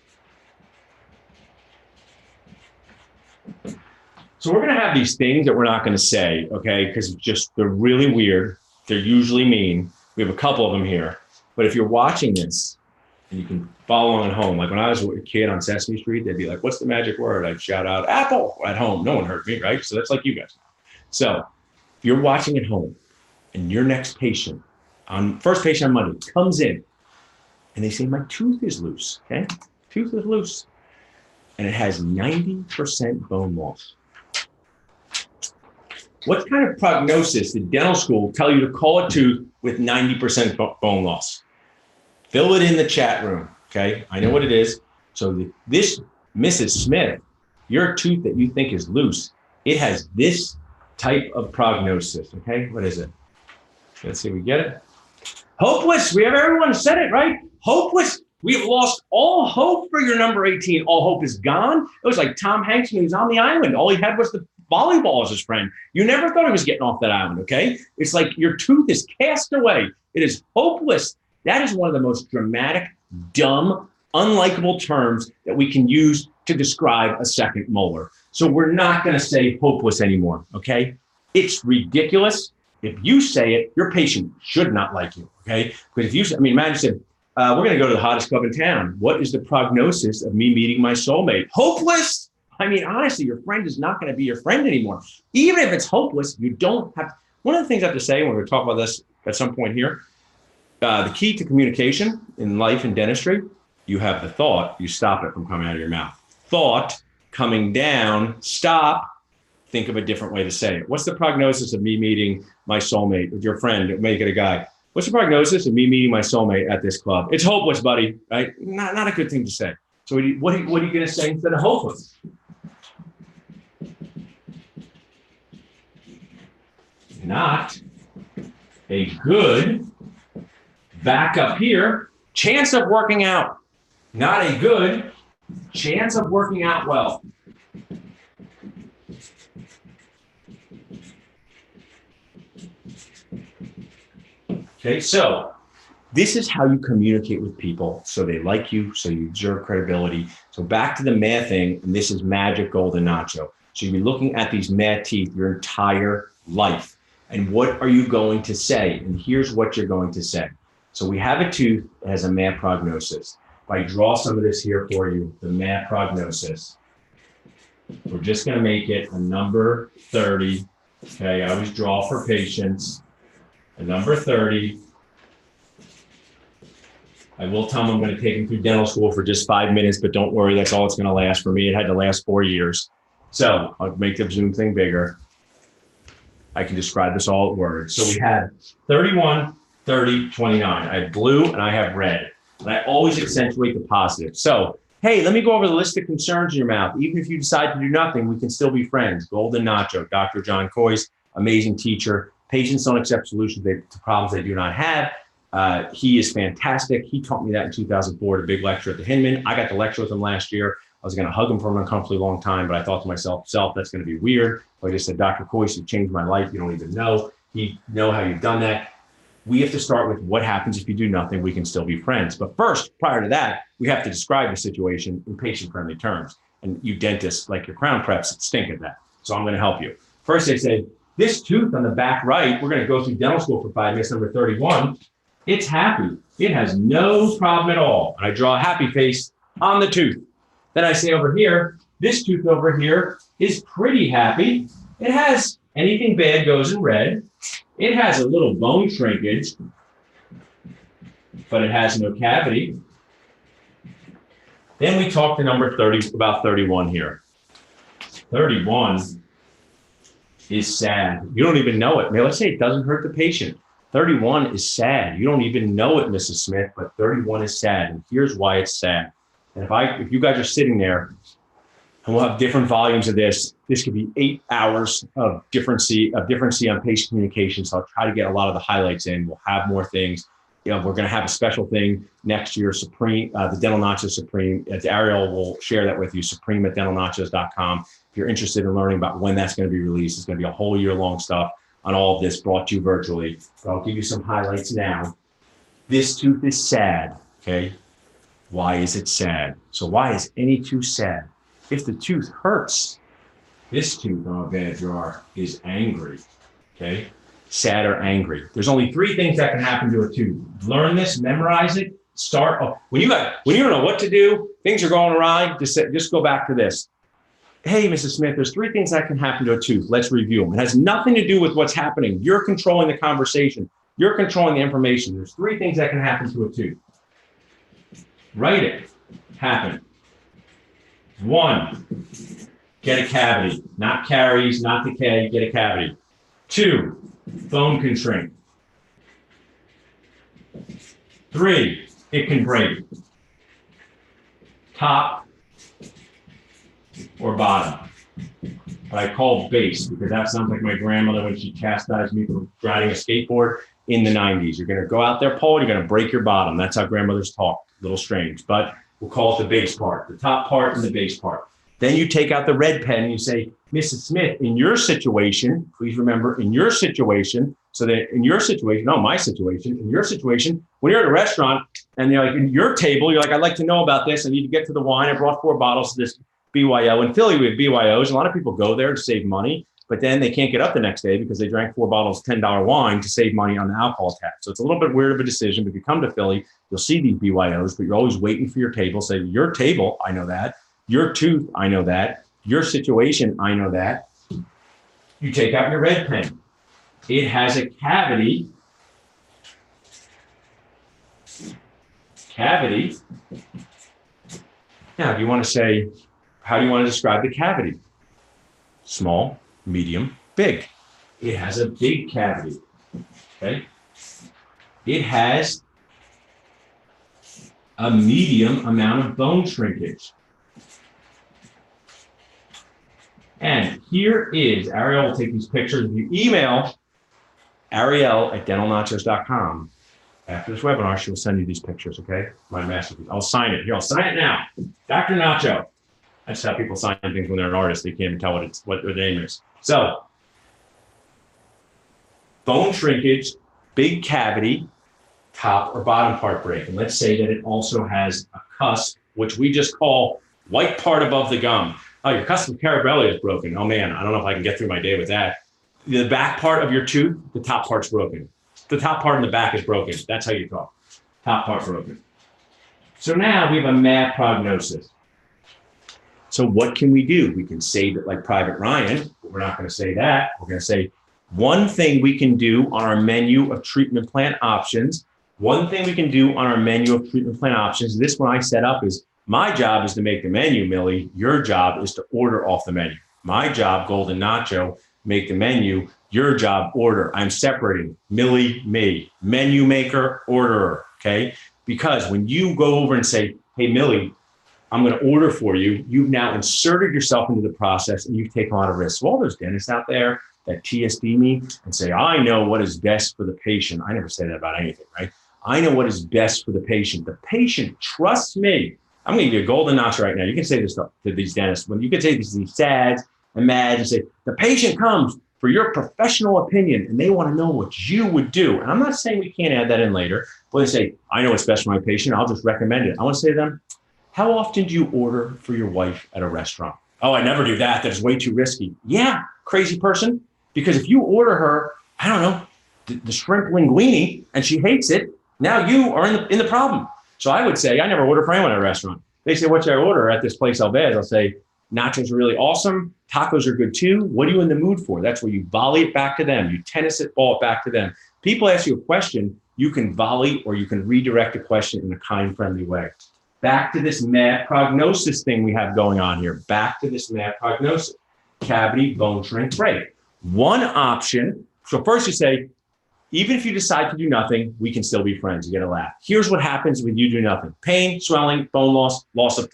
So we're going to have these things that we're not going to say, okay, because they're really weird. They're usually mean. We have a couple of them here. But if you're watching this, and you can follow along at home, like when I was a kid on Sesame Street, they'd be like, what's the magic word? I'd shout out, apple, at home. No one heard me, right? So that's like you guys. So if you're watching at home and your next patient, first patient on Monday, comes in and they say, my tooth is loose, okay? Tooth is loose. And it has 90% bone loss. What kind of prognosis did dental school tell you to call a tooth with 90% bone loss? Fill it in the chat room, okay? I know what it is. So this, Mrs. Smith, your tooth that you think is loose, it has this type of prognosis, okay? What is it? Let's see, we get it. Hopeless, everyone said it, right? Hopeless, we've lost all hope for your number 18. All hope is gone. It was like Tom Hanks when he was on the island. All he had was the volleyball as his friend. You never thought he was getting off that island, okay? It's like your tooth is cast away. It is hopeless. That is one of the most dramatic, dumb, unlikable terms that we can use to describe a second molar. So we're not going to say hopeless anymore, okay? It's ridiculous. If you say it, your patient should not like you, okay? Because if you say, imagine you said, we're going to go to the hottest club in town. What is the prognosis of me meeting my soulmate? Hopeless. Honestly, your friend is not going to be your friend anymore. Even if it's hopeless, you don't have, One of the things I have to say, when we're talking about this at some point here, the key to communication in life and dentistry, you have the thought, you stop it from coming out of your mouth. Thought coming down, stop, think of a different way to say it. What's the prognosis of me meeting my soulmate with your friend, make it a guy? What's the prognosis of me meeting my soulmate at this club? It's hopeless, buddy, right? Not a good thing to say. So what are you going to say instead of hopeless? Not a good, back up here, chance of working out. Not a good chance of working out well. Okay, so this is how you communicate with people so they like you, so you exert credibility. So back to the math thing, and this is magic golden nacho. So you'll be looking at these mad teeth your entire life. And what are you going to say? And here's what you're going to say. So we have a tooth that has a mad prognosis. If I draw some of this here for you, the mad prognosis, we're just going to make it a number 30. Okay, I always draw for patients. A number 30. I will tell them I'm going to take them through dental school for just 5 minutes, but don't worry, that's all it's going to last for me. It had to last 4 years. So I'll make the Zoom thing bigger. I can describe this all in words. So we had 31, 30, 29. I have blue and I have red. And I always accentuate the positive. So, hey, let me go over the list of concerns in your mouth. Even if you decide to do nothing, we can still be friends. Golden Nacho, Dr. John Coyce, amazing teacher. Patients don't accept solutions to problems they do not have. He is fantastic. He taught me that in 2004 at a big lecture at the Hinman. I got to lecture with him last year. I was going to hug him for an uncomfortably long time, but I thought to myself, that's going to be weird. So I just said, Dr. Coyce, you changed my life. You don't even know. You know how you've done that. We have to start with what happens if you do nothing. We can still be friends. But first, prior to that, we have to describe the situation in patient-friendly terms. And you dentists, like your crown preps, stink at that. So I'm going to help you. First, I say, this tooth on the back right, we're going to go through dental school for 5 minutes, number 31. It's happy. It has no problem at all. And I draw a happy face on the tooth. Then I say over here, this tooth over here is pretty happy. It has anything bad goes in red. It has a little bone shrinkage, but it has no cavity. Then we talk to number 30, about 31 here. 31 is sad. You don't even know it. Now, let's say it doesn't hurt the patient. 31 is sad. You don't even know it, Mrs. Smith, but 31 is sad. And here's why it's sad. And if you guys are sitting there, and we'll have different volumes of this could be 8 hours of differency on patient communication. So I'll try to get a lot of the highlights in. We'll have more things. We're going to have a special thing next year, Supreme, the Dental Nacho Supreme. Ariel will share that with you, supreme@dentalnachos.com. If you're interested in learning about when that's going to be released, it's going to be a whole year-long stuff on all of this brought to you virtually. But I'll give you some highlights now. This tooth is sad, okay? Why is it sad? So why is any tooth sad? If the tooth hurts, this tooth on a bad drawer is angry, okay? Sad or angry. There's only 3 things that can happen to a tooth. Learn this, memorize it, when you don't know what to do, things are going awry, just go back to this. Hey, Mrs. Smith, there's 3 things that can happen to a tooth. Let's review them. It has nothing to do with what's happening. You're controlling the conversation. You're controlling the information. There's 3 things that can happen to a tooth. Write it. Happen. 1, get a cavity. Not caries, not decay, get a cavity. 2, bone can shrink. 3, it can break. Top or bottom. But I call base because that sounds like my grandmother when she chastised me for riding a skateboard in the 90s. You're going to go out there, Paul, you're going to break your bottom. That's how grandmothers talk. A little strange, but we'll call it the base part, the top part and the base part. Then you take out the red pen and you say, Mrs. Smith, in your situation, please remember, in your situation, so that in your situation, no, my situation, in your situation, when you're at a restaurant and you're like, in your table, you're like, I'd like to know about this. I need to get to the wine. I brought 4 bottles of this BYO. In Philly, we have BYOs. A lot of people go there to save money, but then they can't get up the next day because they drank 4 bottles of $10 wine to save money on the alcohol tax. So it's a little bit weird of a decision, but if you come to Philly, you'll see these BYOs, but you're always waiting for your table. Say, your table, I know that. Your tooth, I know that. Your situation, I know that. You take out your red pen. It has a cavity. Now, if you want to say, how do you want to describe the cavity? Small, medium, big. It has a big cavity. Okay. It has a medium amount of bone shrinkage. And here is, Ariel will take these pictures. If you email Ariel@dentalnachos.com, after this webinar, she will send you these pictures, okay? My masterpiece. I'll sign it. Here, I'll sign it now. Dr. Nacho. That's how people sign things when they're an artist. They can't even tell what their name is. So, bone shrinkage, big cavity, top or bottom part break. And let's say that it also has a cusp, which we just call white part above the gum. Oh, your cusp of carabelli is broken. Oh man, I don't know if I can get through my day with that. The back part of your tooth, the top part's broken. The top part in the back is broken. That's how you talk. Top part broken. So now we have a MAD prognosis. So what can we do? We can say that like Private Ryan, but we're not going to say that. We're going to say one thing we can do on our menu of treatment plan options. One thing we can do on our menu of treatment plan options. This one I set up is my job is to make the menu, Millie. Your job is to order off the menu. My job, Golden Nacho, make the menu. Your job, order. I'm separating Millie, me, menu maker, orderer, okay? Because when you go over and say, hey, Millie, I'm going to order for you, you've now inserted yourself into the process and you've taken a lot of risks. So all those dentists out there that TSD me and say, I know what is best for the patient. I never say that about anything, right? I know what is best for the patient. The patient trusts me. I'm going to give you a golden Nacho right now. You can say this to these dentists. When you can say these SADs and MADs and say, the patient comes for your professional opinion and they want to know what you would do. And I'm not saying we can't add that in later, but they say, I know what's best for my patient. I'll just recommend it. I want to say to them, how often do you order for your wife at a restaurant? Oh, I never do that. That's way too risky. Yeah, crazy person. Because if you order her, I don't know, the shrimp linguine and she hates it, now you are in the problem. So I would say, I never order for anyone at a restaurant. They say, what should I order at this place Alvez? I'll say, nachos are really awesome. Tacos are good too. What are you in the mood for? That's where you volley it back to them. You tennis it, ball it back to them. People ask you a question, you can volley or you can redirect the question in a kind, friendly way. Back to this MAD prognosis thing we have going on here. Back to this MAD prognosis. Cavity, bone shrink, break. One option. So first you say, even if you decide to do nothing, we can still be friends. You get a laugh. Here's what happens when you do nothing. Pain, swelling, bone loss, loss of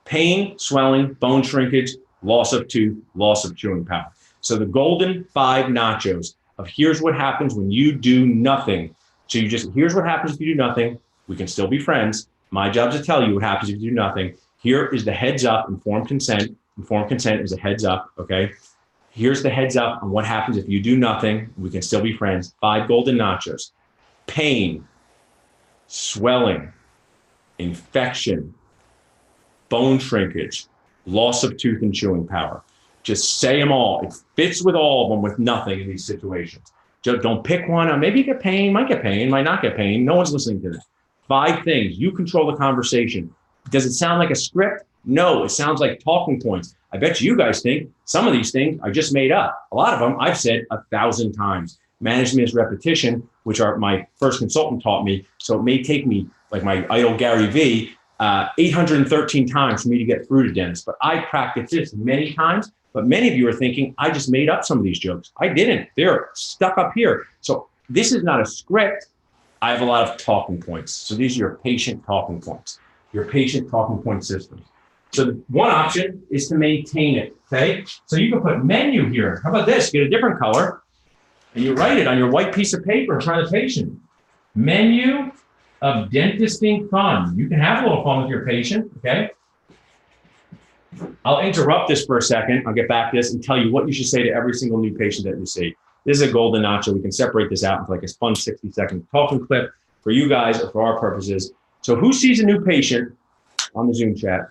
pain, swelling, bone shrinkage, loss of tooth, loss of chewing power. So the golden 5 nachos of here's what happens when you do nothing. So you just, here's what happens if you do nothing. We can still be friends. My job is to tell you what happens if you do nothing. Here is the heads up, informed consent. Informed consent is a heads up, okay? Here's the heads up on what happens if you do nothing. We can still be friends. 5 golden nachos. Pain, swelling, infection, bone shrinkage, loss of tooth and chewing power. Just say them all. It fits with all of them with nothing in these situations. Just don't pick one. Maybe you get pain, might get pain, might not get pain. No one's listening to this. 5 things. You control the conversation. Does it sound like a script? No, it sounds like talking points. I bet you guys think some of these things I just made up. A lot of them I've said 1,000 times. Management is repetition, which my first consultant taught me. So it may take me, like my idol Gary V, 813 times for me to get through to dentists. But I practiced this many times. But many of you are thinking, I just made up some of these jokes. I didn't. They're stuck up here. So this is not a script. I have a lot of talking points. So these are your patient talking points, your patient talking point systems. So one option is to maintain it, okay? So you can put menu here. How about this? Get a different color, and you write it on your white piece of paper in front of the patient. Menu of dentisting fun. You can have a little fun with your patient, okay? I'll interrupt this for a second. I'll get back to this and tell you what you should say to every single new patient that you see. This is a golden nacho. We can separate this out into like a fun 60-second talking clip for you guys or for our purposes. So who sees a new patient on the Zoom chat?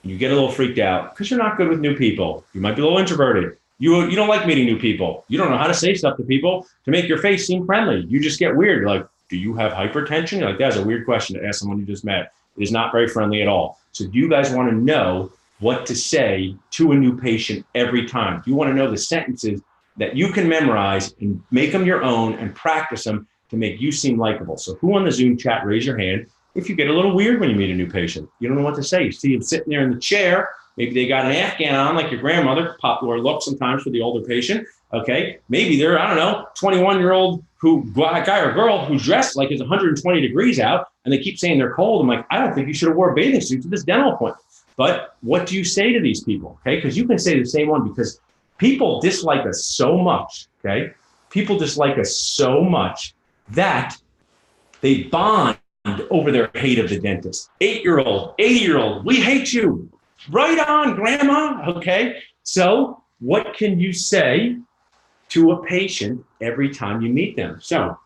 You get a little freaked out because you're not good with new people. You might be a little introverted. You don't like meeting new people. You don't know how to say stuff to people to make your face seem friendly. You just get weird. You're like, do you have hypertension? You're like, that's a weird question to ask someone you just met. It is not very friendly at all. So do you guys want to know what to say to a new patient every time? Do you want to know the sentences that you can memorize and make them your own and practice them to make you seem likable. So who on the Zoom chat, raise your hand if you get a little weird when you meet a new patient. You don't know what to say. You see them sitting there in the chair. Maybe they got an Afghan on like your grandmother, popular look sometimes for the older patient. Okay. Maybe they're, I don't know, 21-year-old guy or girl who's dressed like it's 120 degrees out and they keep saying they're cold. I'm like, I don't think you should have wore a bathing suit to this dental appointment. But what do you say to these people? Okay. Because you can say the same one because people dislike us so much. Okay. People dislike us so much that they bond over their hate of the dentist. 8-year-old, 80-year-old, we hate you. Right on, grandma. Okay. So what can you say to a patient every time you meet them? So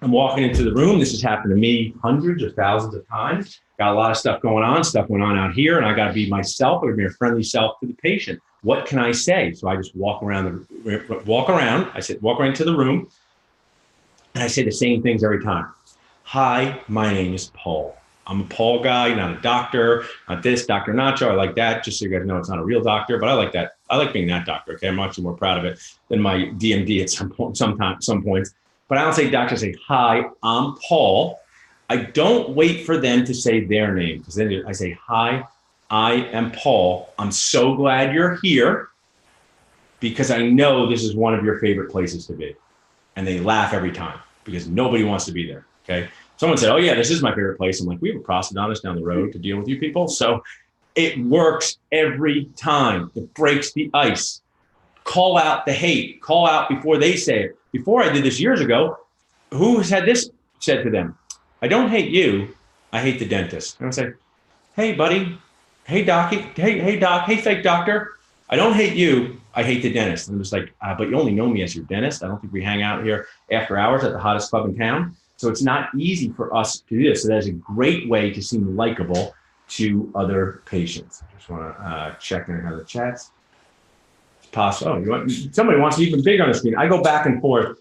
I'm walking into the room. This has happened to me hundreds or thousands of times. Got a lot of stuff going on. Stuff went on out here, and I got to be myself. I got to be a friendly self to the patient. What can I say? So I just walk around. I said, walk right into the room, and I say the same things every time. Hi, my name is Paul. I'm a Paul guy, not a doctor, not this, Dr. Nacho. I like that, just so you guys know it's not a real doctor, but I like that. I like being that doctor, okay? I'm actually more proud of it than my DMD at some points. But I don't say doctor, I say, hi, I'm Paul. I don't wait for them to say their name, because then I say, hi, I am Paul. I'm so glad you're here because I know this is one of your favorite places to be. And they laugh every time because nobody wants to be there, okay? Someone said, oh yeah, this is my favorite place. I'm like, we have a prosthodontist down the road to deal with you people. So it works every time. It breaks the ice. Call out the hate. Call out before they say it. Before I did this years ago, who had this said to them? I don't hate you. I hate the dentist. And I say, hey buddy, hey doc, hey fake doctor. I don't hate you. I hate the dentist. And I'm just like, but you only know me as your dentist. I don't think we hang out here after hours at the hottest club in town. So it's not easy for us to do this. So that's a great way to seem likable to other patients. I just want to check in how the chats. It's possible. Oh, somebody wants to be even bigger on the screen. I go back and forth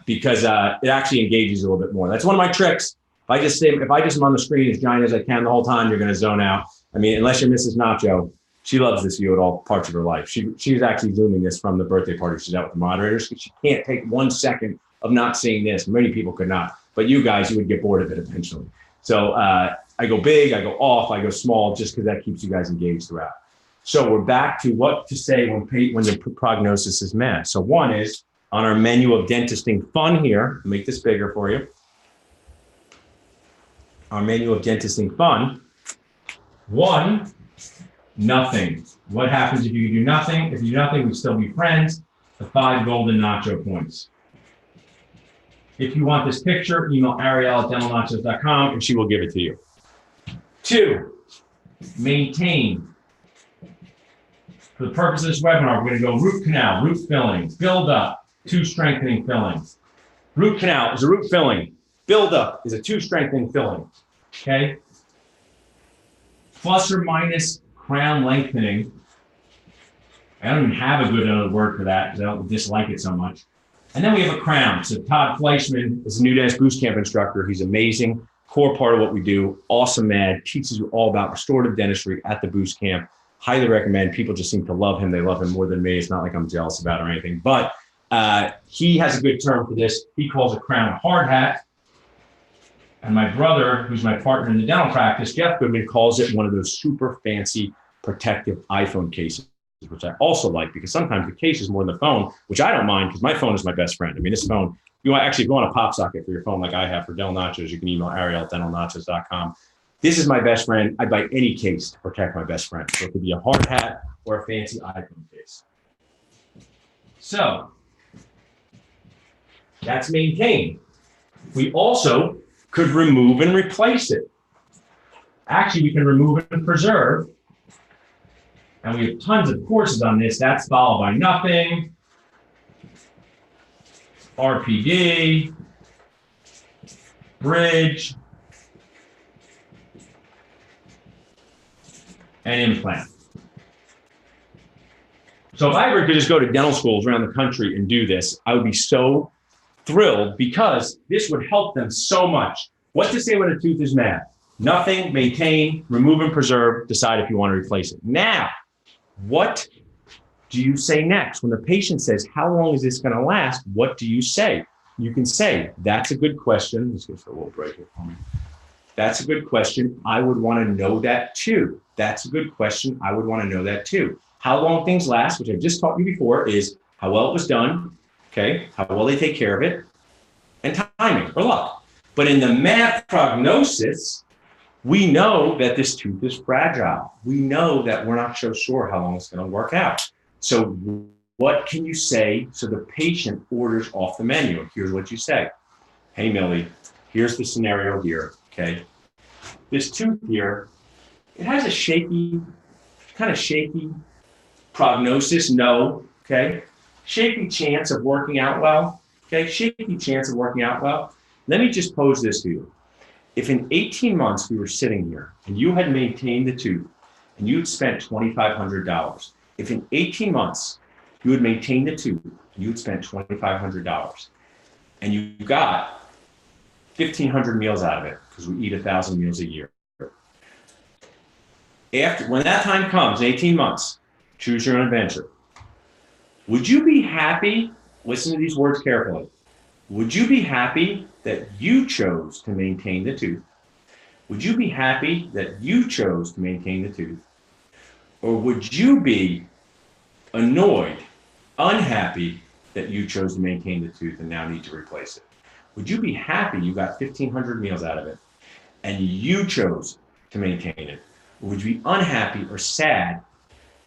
because it actually engages a little bit more. That's one of my tricks. If I just am on the screen as giant as I can the whole time, you're going to zone out. I mean, unless you're Mrs. Nacho, she loves this view at all parts of her life. She's actually zooming this from the birthday party. She's out with the moderators. She can't take 1 second of not seeing this. Many people could not, but you guys, you would get bored of it eventually. So I go big, I go off, I go small, just because that keeps you guys engaged throughout. So we're back to what to say when the prognosis is met. So one is on our menu of dentisting fun here, make this bigger for you. Our menu of dentisting fun. 1, nothing. What happens if you do nothing? If you do nothing, we still be friends. The 5 golden Nacho points. If you want this picture, email Ariel@dentalnachos.com and she will give it to you. 2, maintain. For the purpose of this webinar, we're going to go root canal, root filling, build up, 2 strengthening fillings. Root canal is a root filling. Build up is a 2 strengthening filling. Okay? Plus or minus crown lengthening. I don't even have a good other word for that because I don't dislike it so much. And then we have a crown. So Todd Fleischman is a new dentist boost camp instructor. He's amazing, core part of what we do. Awesome man, teaches you all about restorative dentistry at the boost camp. Highly recommend. People just seem to love him. They love him more than me. It's not like I'm jealous about it or anything. But he has a good term for this. He calls a crown a hard hat. And my brother, who's my partner in the dental practice, Jeff Goodman, calls it one of those super fancy protective iPhone cases, which I also like because sometimes the case is more than the phone, which I don't mind because my phone is my best friend. I mean, this phone, if you want a pop socket for your phone like I have for Dental Nachos, you can email Ariel@dentalnachos.com. This is my best friend. I'd buy any case to protect my best friend. So it could be a hard hat or a fancy iPhone case. So that's maintained. We also could remove and replace it. Actually, we can remove and preserve. And we have tons of courses on this. That's followed by nothing, RPD, bridge, and implant. So if I ever could just go to dental schools around the country and do this, I would be so thrilled because this would help them so much. What to say when a tooth is mad? Nothing, maintain, remove and preserve, decide if you want to replace it. Now, what do you say next? When the patient says, how long is this going to last? What do you say? You can say, that's a good question. Let's go for a little break here for me. That's a good question. I would want to know that too. That's a good question. I would want to know that too. How long things last, which I just taught you before, is how well it was done, okay, how well they take care of it, and timing or luck. But in the math prognosis, we know that this tooth is fragile. We know that we're not so sure how long it's going to work out. So what can you say so the patient orders off the menu? Here's what you say. Hey, Millie, here's the scenario here, okay? This tooth here, it has a kind of shaky prognosis, no, okay? Shaky chance of working out well, okay? Shaky chance of working out well. Let me just pose this to you. If in 18 months we were sitting here and you had maintained the tooth and you'd spent $2,500, if in 18 months you had maintained the tooth and you'd spent $2,500 and you got 1,500 meals out of it, because we eat 1,000 meals a year. When that time comes, 18 months, choose your own adventure. Would you be happy? Listen to these words carefully. Would you be happy that you chose to maintain the tooth? Would you be happy that you chose to maintain the tooth? Or would you be annoyed, unhappy that you chose to maintain the tooth and now need to replace it? Would you be happy you got 1,500 meals out of it and you chose to maintain it? Or would you be unhappy or sad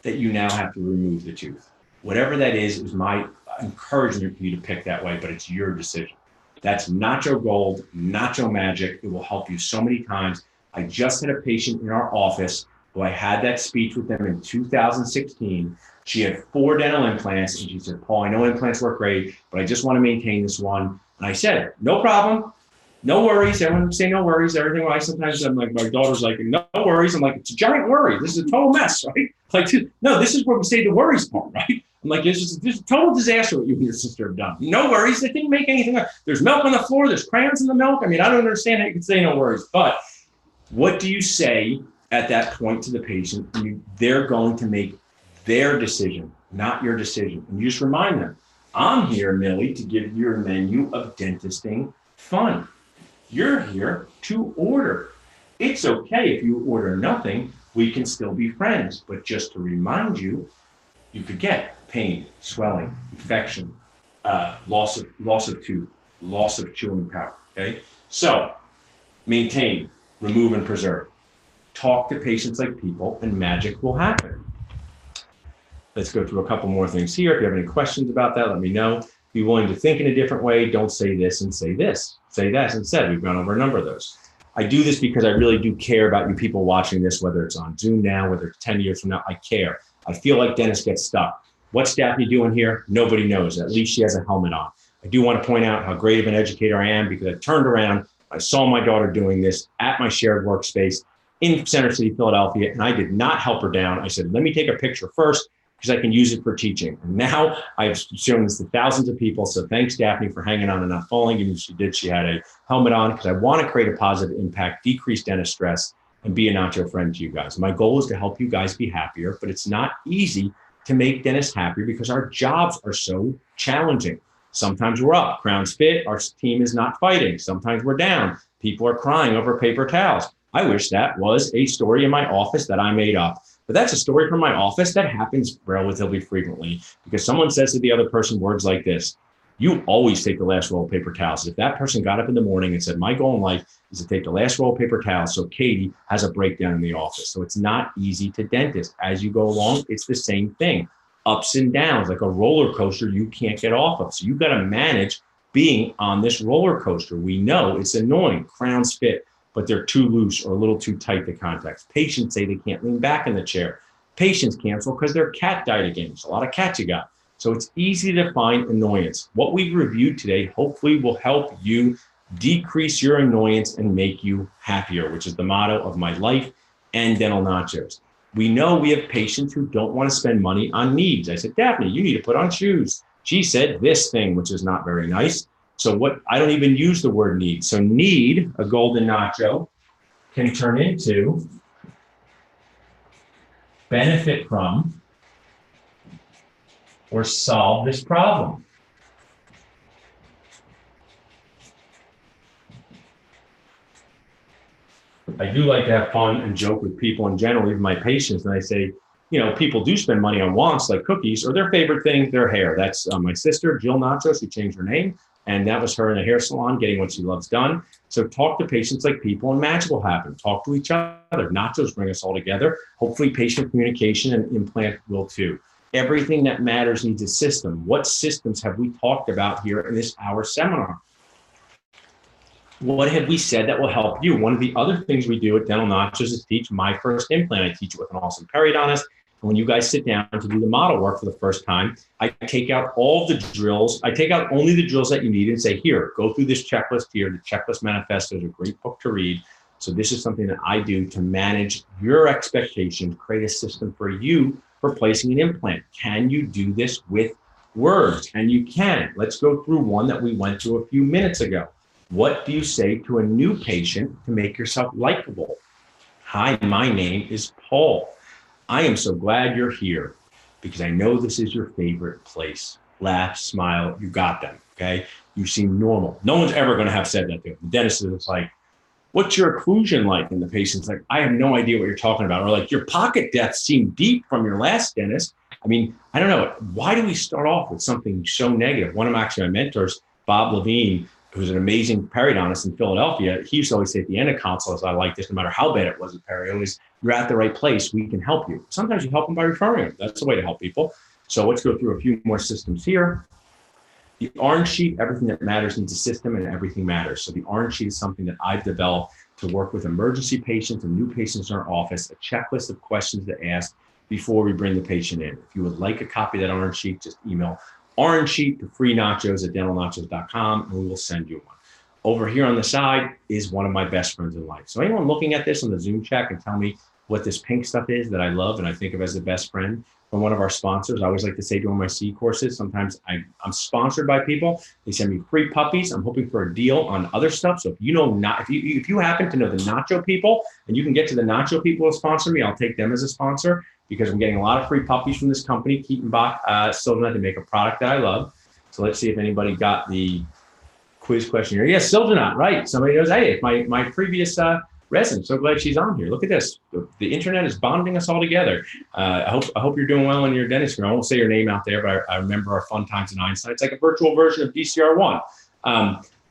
that you now have to remove the tooth? Whatever that is my encouragement for you to pick that way, but it's your decision. That's Nacho Gold, Nacho Magic. It will help you so many times. I just had a patient in our office who I had that speech with them in 2016. She had 4 dental implants, and she said, Paul, I know implants work great, but I just want to maintain this one. And I said, no problem. No worries. Everyone say no worries. Everything. Well, sometimes I'm like, my daughter's like, no worries. I'm like, it's a giant worry. This is a total mess, right? Like, no, this is where we say the worries part, right? I'm like, this is a total disaster what you and your sister have done. No worries. They didn't make anything up. There's milk on the floor. There's crayons in the milk. I mean, I don't understand how you can say no worries. But what do you say at that point to the patient? They're going to make their decision, not your decision. And you just remind them, I'm here, Millie, to give you a menu of dentisting fun. You're here to order. It's okay if you order nothing. We can still be friends. But just to remind you, you could get pain, swelling, infection, loss of tooth, loss of chewing power, okay? So maintain, remove, and preserve. Talk to patients like people, and magic will happen. Let's go through a couple more things here. If you have any questions about that, let me know. Be willing to think in a different way. Don't say this and say this. Say that instead. We've gone over a number of those. I do this because I really do care about you people watching this, whether it's on Zoom now, whether it's 10 years from now. I care. I feel like dentists get stuck. What's Daphne doing here? Nobody knows. At least she has a helmet on. I do want to point out how great of an educator I am, because I turned around, I saw my daughter doing this at my shared workspace in Center City, Philadelphia, and I did not help her down. I said, let me take a picture first, because I can use it for teaching. And now I've shown this to thousands of people. So thanks, Daphne, for hanging on and not falling. And she did. She had a helmet on, because I want to create a positive impact, decrease dentist stress, and be a Nacho friend to you guys. My goal is to help you guys be happier, but it's not easy to make dentists happier because our jobs are so challenging. Sometimes we're up, crowns fit, our team is not fighting. Sometimes we're down, people are crying over paper towels. I wish that was a story in my office that I made up. But that's a story from my office that happens relatively frequently, because someone says to the other person words like this: you always take the last roll of paper towels. If that person got up in the morning and said, my goal in life is to take the last roll of paper towels so Katie has a breakdown in the office. So it's not easy to dentist. As you go along, it's the same thing. Ups and downs, like a roller coaster you can't get off of. So you've got to manage being on this roller coaster. We know it's annoying. Crowns fit, but they're too loose or a little too tight, the contacts. Patients say they can't lean back in the chair. Patients cancel because their cat died again. There's a lot of cats you got. So it's easy to find annoyance. What we've reviewed today hopefully will help you decrease your annoyance and make you happier, which is the motto of my life and Dental Nachos. We know we have patients who don't want to spend money on needs. I said, Daphne, you need to put on shoes. She said this thing, which is not very nice. So I don't even use the word need. So need, a golden nacho, can turn into benefit from, or solve this problem? I do like to have fun and joke with people in general, even my patients. And I say, people do spend money on wants like cookies or their favorite thing, their hair. That's my sister, Jill Nacho. She changed her name. And that was her in a hair salon getting what she loves done. So talk to patients like people and magic will happen. Talk to each other. Nachos bring us all together. Hopefully patient communication and implant will too. Everything that matters needs a system. What systems have we talked about here in this hour seminar? What have we said that will help you? One of the other things we do at Dental Nachos is teach my first implant. I teach it with an awesome periodontist. And when you guys sit down to do the model work for the first time, I take out all the drills. I take out only the drills that you need and say, here, go through this checklist here. The checklist manifesto is a great book to read. So this is something that I do to manage your expectations, create a system for you for placing an implant. Can you do this with words? And you can. Let's go through one that we went through a few minutes ago. What do you say to a new patient to make yourself likable? Hi, my name is Paul. I am so glad you're here because I know this is your favorite place. Laugh, smile, you got them, okay? You seem normal. No one's ever going to have said that to him. The dentist is like, what's your occlusion like? And the patient's like, I have no idea what you're talking about. Or like, your pocket depth seemed deep from your last dentist. I mean, I don't know. Why do we start off with something so negative? One of my mentors, Bob Levine, who's an amazing periodontist in Philadelphia, he used to always say at the end of consults, I like this, no matter how bad it was at perio, is you're at the right place, we can help you. Sometimes you help them by referring them. That's the way to help people. So let's go through a few more systems here. The orange sheet, everything that matters needs a system and everything matters. So the orange sheet is something that I've developed to work with emergency patients and new patients in our office, a checklist of questions to ask before we bring the patient in. If you would like a copy of that orange sheet, just email orange sheet to freenachos@dentalnachos.com and we will send you one. Over here on the side is one of my best friends in life. So anyone looking at this on the Zoom chat can tell me what this pink stuff is that I love and I think of as the best friend from one of our sponsors. I always like to say during my C courses, sometimes I'm sponsored by people. They send me free puppies. I'm hoping for a deal on other stuff. So if you happen to know the Nacho people and you can get to the Nacho people to sponsor me, I'll take them as a sponsor because I'm getting a lot of free puppies from this company, Keatonbach, Silvernet, to make a product that I love. So let's see if anybody got the quiz question here. Yes, Silvernet, right. Somebody goes, hey, it's my previous resident. So glad she's on here. Look at this. The internet is bonding us all together. I hope you're doing well in your dentistry. I won't say your name out there, but I remember our fun times in Einstein. It's like a virtual version of DCR1.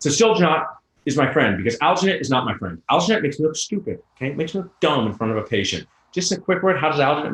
So Silvernet is my friend because alginate is not my friend. Alginate makes me look stupid. Okay, it makes me look dumb in front of a patient. Just a quick word, how does alginate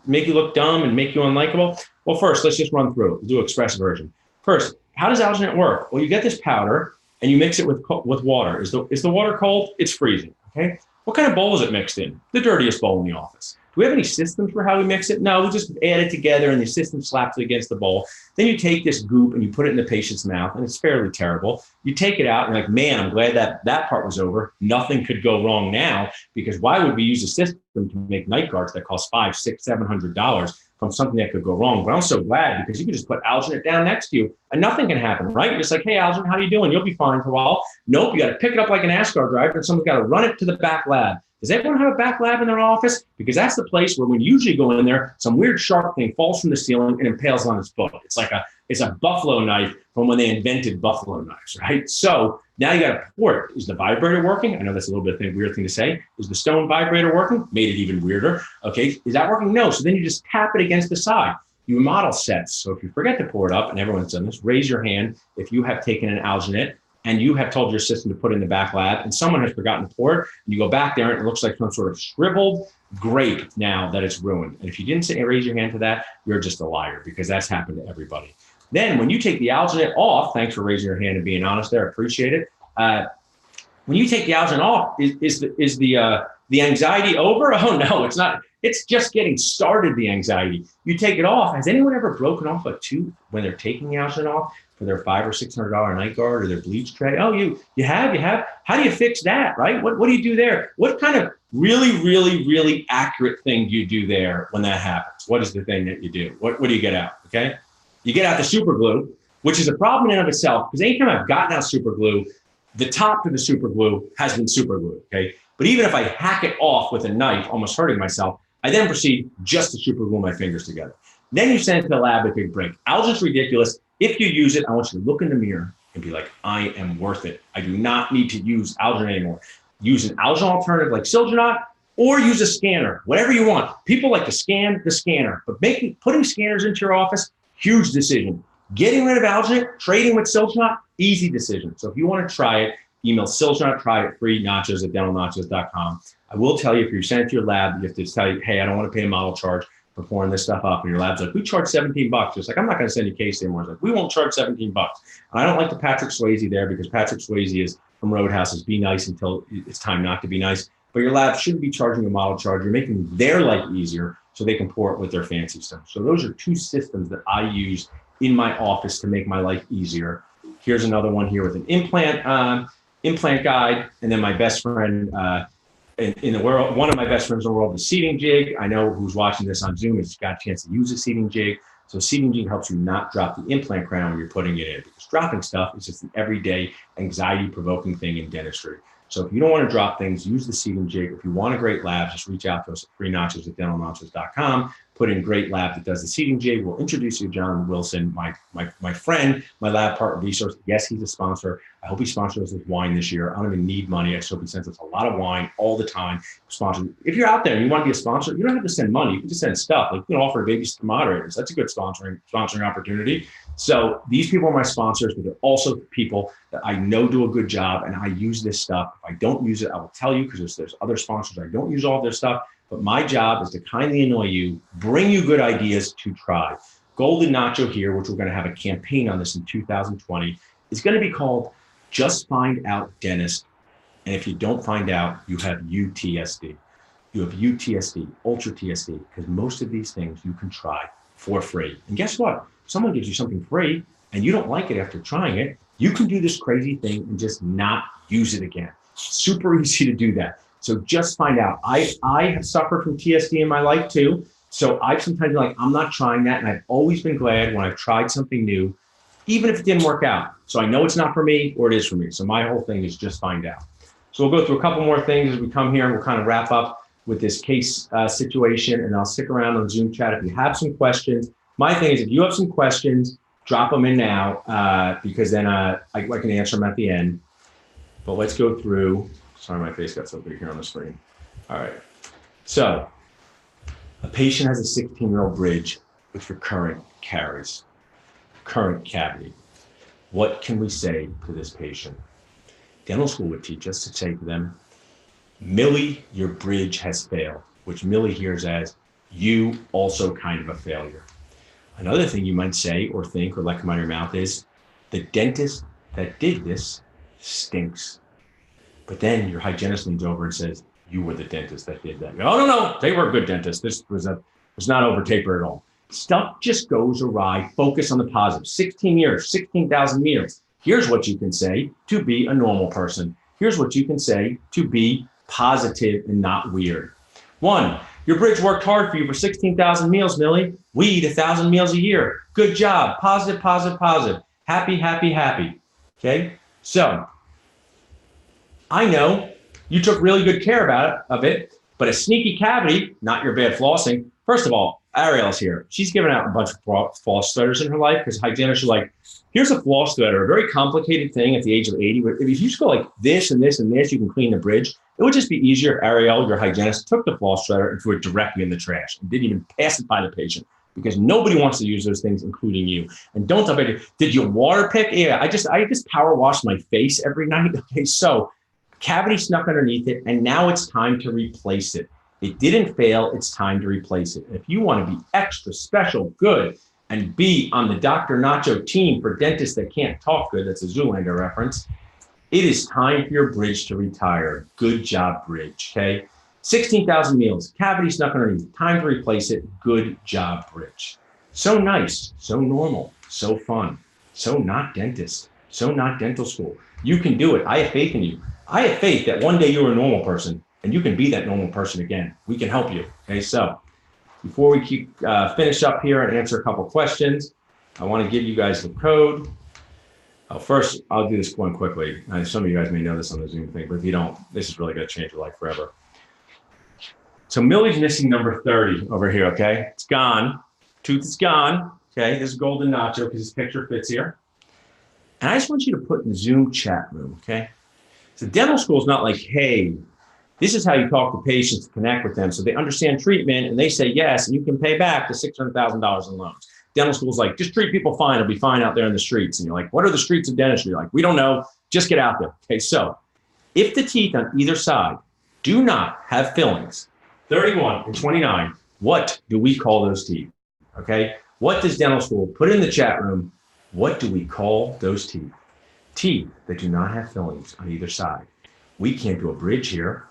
make you look dumb and make you unlikable? Well, first, let's just run through it. We'll do an express version. First, how does alginate work? Well, you get this powder and you mix it with water. Is the water cold? It's freezing, okay? What kind of bowl is it mixed in? The dirtiest bowl in the office. Do we have any systems for how we mix it? No, we just add it together and the system slaps it against the bowl. Then you take this goop and you put it in the patient's mouth and it's fairly terrible. You take it out and you're like, man, I'm glad that part was over. Nothing could go wrong now because why would we use a system to make night guards that cost $500, $600, $700 from something that could go wrong? But I'm so glad because you can just put alginate down next to you and nothing can happen, right? You're just like, hey, alginate, how you doing? You'll be fine for a while. Nope, you got to pick it up like an NASCAR driver and someone's got to run it to the back lab. Does everyone have a back lab in their office? Because that's the place where when you usually go in there, some weird sharp thing falls from the ceiling and impales on its foot. It's a buffalo knife from when they invented buffalo knives, right? So now you got to pour it. Is the vibrator working? I know that's a little bit of a weird thing to say. Is the stone vibrator working? Made it even weirder. Okay, is that working? No. So then you just tap it against the side. You model sets. So if you forget to pour it up, and everyone's done this, raise your hand if you have taken an alginate and you have told your system to put it in the back lab and someone has forgotten to pour it, and you go back there and it looks like some sort of shriveled grape now that it's ruined. And if you didn't say raise your hand to that, you're just a liar because that's happened to everybody. Then when you take the alginate off, thanks for raising your hand and being honest there, I appreciate it. When you take the alginate off, is the anxiety over? Oh no, it's not. It's just getting started, the anxiety. You take it off. Has anyone ever broken off a tooth when they're taking the alginate off for their $500 or $600 night guard or their bleach tray? Oh, you have? How do you fix that, right? What do you do there? What kind of really accurate thing do you do there when that happens? What is the thing that you do? What do you get out, okay? You get out the super glue, which is a problem in and of itself because anytime I've gotten out super glue, the top to the super glue has been super glued, okay? But even if I hack it off with a knife, almost hurting myself, I then proceed just to super glue my fingers together. Then you send it to the lab at Big Break. Algin's ridiculous. If you use it, I want you to look in the mirror and be like, I am worth it. I do not need to use Algin anymore. Use an Algin alternative like Silginot, or use a scanner, whatever you want. People like to scan the scanner, but putting scanners into your office, huge decision. Getting rid of Algin, trading with Silginot, easy decision. So if you want to try it, email Silginot, try it free, nachos@dentalnachos.com. I will tell you, if you send it to your lab, you have to tell you, hey, I don't want to pay a model charge for pouring this stuff up. And your lab's like, we charge $17. It's like, I'm not going to send you a case anymore. It's like, we won't charge $17. And I don't like the Patrick Swayze there, because Patrick Swayze is from Roadhouse, is be nice until it's time not to be nice. But your lab shouldn't be charging a model charge. You're making their life easier so they can pour it with their fancy stuff. So those are two systems that I use in my office to make my life easier. Here's another one here with an implant guide. And then my best friend in the world, one of my best friends in the world, the seating jig. I know who's watching this on Zoom has got a chance to use a seating jig. So seating jig helps you not drop the implant crown when you're putting it in, because dropping stuff is just an everyday anxiety-provoking thing in dentistry. So if you don't want to drop things, use the seating jig. If you want a great lab, just reach out to us at freenachos@dentalnachos.com. Put in great lab that does the seating jig. We'll introduce you to John Wilson, my friend, my lab partner resource. Yes, he's a sponsor. I hope he sponsors us with wine this year. I don't even need money. I just hope he sends us a lot of wine all the time. Sponsor. If you're out there and you want to be a sponsor, you don't have to send money. You can just send stuff. Like, you can offer to babysit moderators. That's a good sponsoring opportunity. So these people are my sponsors, but they're also people that I know do a good job, and I use this stuff. If I don't use it, I will tell you, because there's other sponsors. I don't use all of their stuff, but my job is to kindly annoy you, bring you good ideas to try. Golden Nacho here, which we're going to have a campaign on this in 2020, is going to be called Just Find Out Dentist. And if you don't find out, you have UTSD. You have UTSD, Ultra TSD, because most of these things you can try for free. And guess what? If someone gives you something free and you don't like it after trying it, you can do this crazy thing and just not use it again. Super easy to do that. So just find out. I have suffered from TSD in my life too. So I've sometimes been like, I'm not trying that. And I've always been glad when I've tried something new, even if it didn't work out. So I know it's not for me, or it is for me. So my whole thing is just find out. So we'll go through a couple more things as we come here, and we'll kind of wrap up with this case situation. And I'll stick around on Zoom chat if you have some questions. My thing is, if you have some questions, drop them in now, because then I can answer them at the end. But let's go through. Sorry, my face got so big here on the screen. All right. So a patient has a 16-year-old bridge with recurrent caries, current cavity. What can we say to this patient? Dental school would teach us to say to them, Millie, your bridge has failed, which Millie hears as, you also kind of a failure. Another thing you might say or think or let come out of your mouth is, the dentist that did this stinks. But then your hygienist leans over and says, you were the dentist that did that. Oh, no, they were a good dentist. This was not over taper at all. Stuff just goes awry. Focus on the positive. 16 years, 16,000 meters. Here's what you can say to be a normal person. Here's what you can say to be positive and not weird. 1, your bridge worked hard for you for 16,000 meals, Millie. We eat 1,000 meals a year. Good job. Positive, positive, positive. Happy, happy, happy. Okay? So I know you took really good care of it, but a sneaky cavity, not your bad flossing. First of all, Ariel's here. She's given out a bunch of floss threaders in her life, because hygienists are like, here's a floss threader, a very complicated thing at the age of 80. But if you just go like this and this and this, you can clean the bridge. It would just be easier if Ariel, your hygienist, took the floss threader and threw it directly in the trash and didn't even pass it by the patient, because nobody wants to use those things, including you. And don't tell me, did you water pick? Yeah, I just power wash my face every night. Okay, so cavity snuck underneath it, and now it's time to replace it. It didn't fail, it's time to replace it. If you want to be extra special good and be on the Dr. Nacho team for dentists that can't talk good, that's a Zoolander reference, it is time for your bridge to retire. Good job, bridge, okay? 16,000 meals, cavity snuck underneath, time to replace it. Good job, bridge. So nice, so normal, so fun, so not dentist, so not dental school. You can do it. I have faith in you. I have faith that one day you're a normal person and you can be that normal person again. We can help you. Okay, so before we finish up here and answer a couple questions, I want to give you guys the code. First, I'll do this one quickly. Some of you guys may know this on the Zoom thing, but if you don't, this is really going to change your life forever. So Millie's missing number 30 over here, okay? It's gone. Tooth is gone. Okay, this is golden Nacho because his picture fits here. And I just want you to put in the Zoom chat room, okay? So dental school is not like, hey, this is how you talk to patients to connect with them so they understand treatment and they say yes, and you can pay back the $600,000 in loans. Dental school is like, just treat people fine. It'll be fine out there in the streets. And you're like, what are the streets of dentistry? You're like, we don't know. Just get out there. Okay, so if the teeth on either side do not have fillings, 31 and 29, what do we call those teeth? Okay, what does dental school put in the chat room? What do we call those teeth? Teeth that do not have fillings on either side. We can't do a bridge here.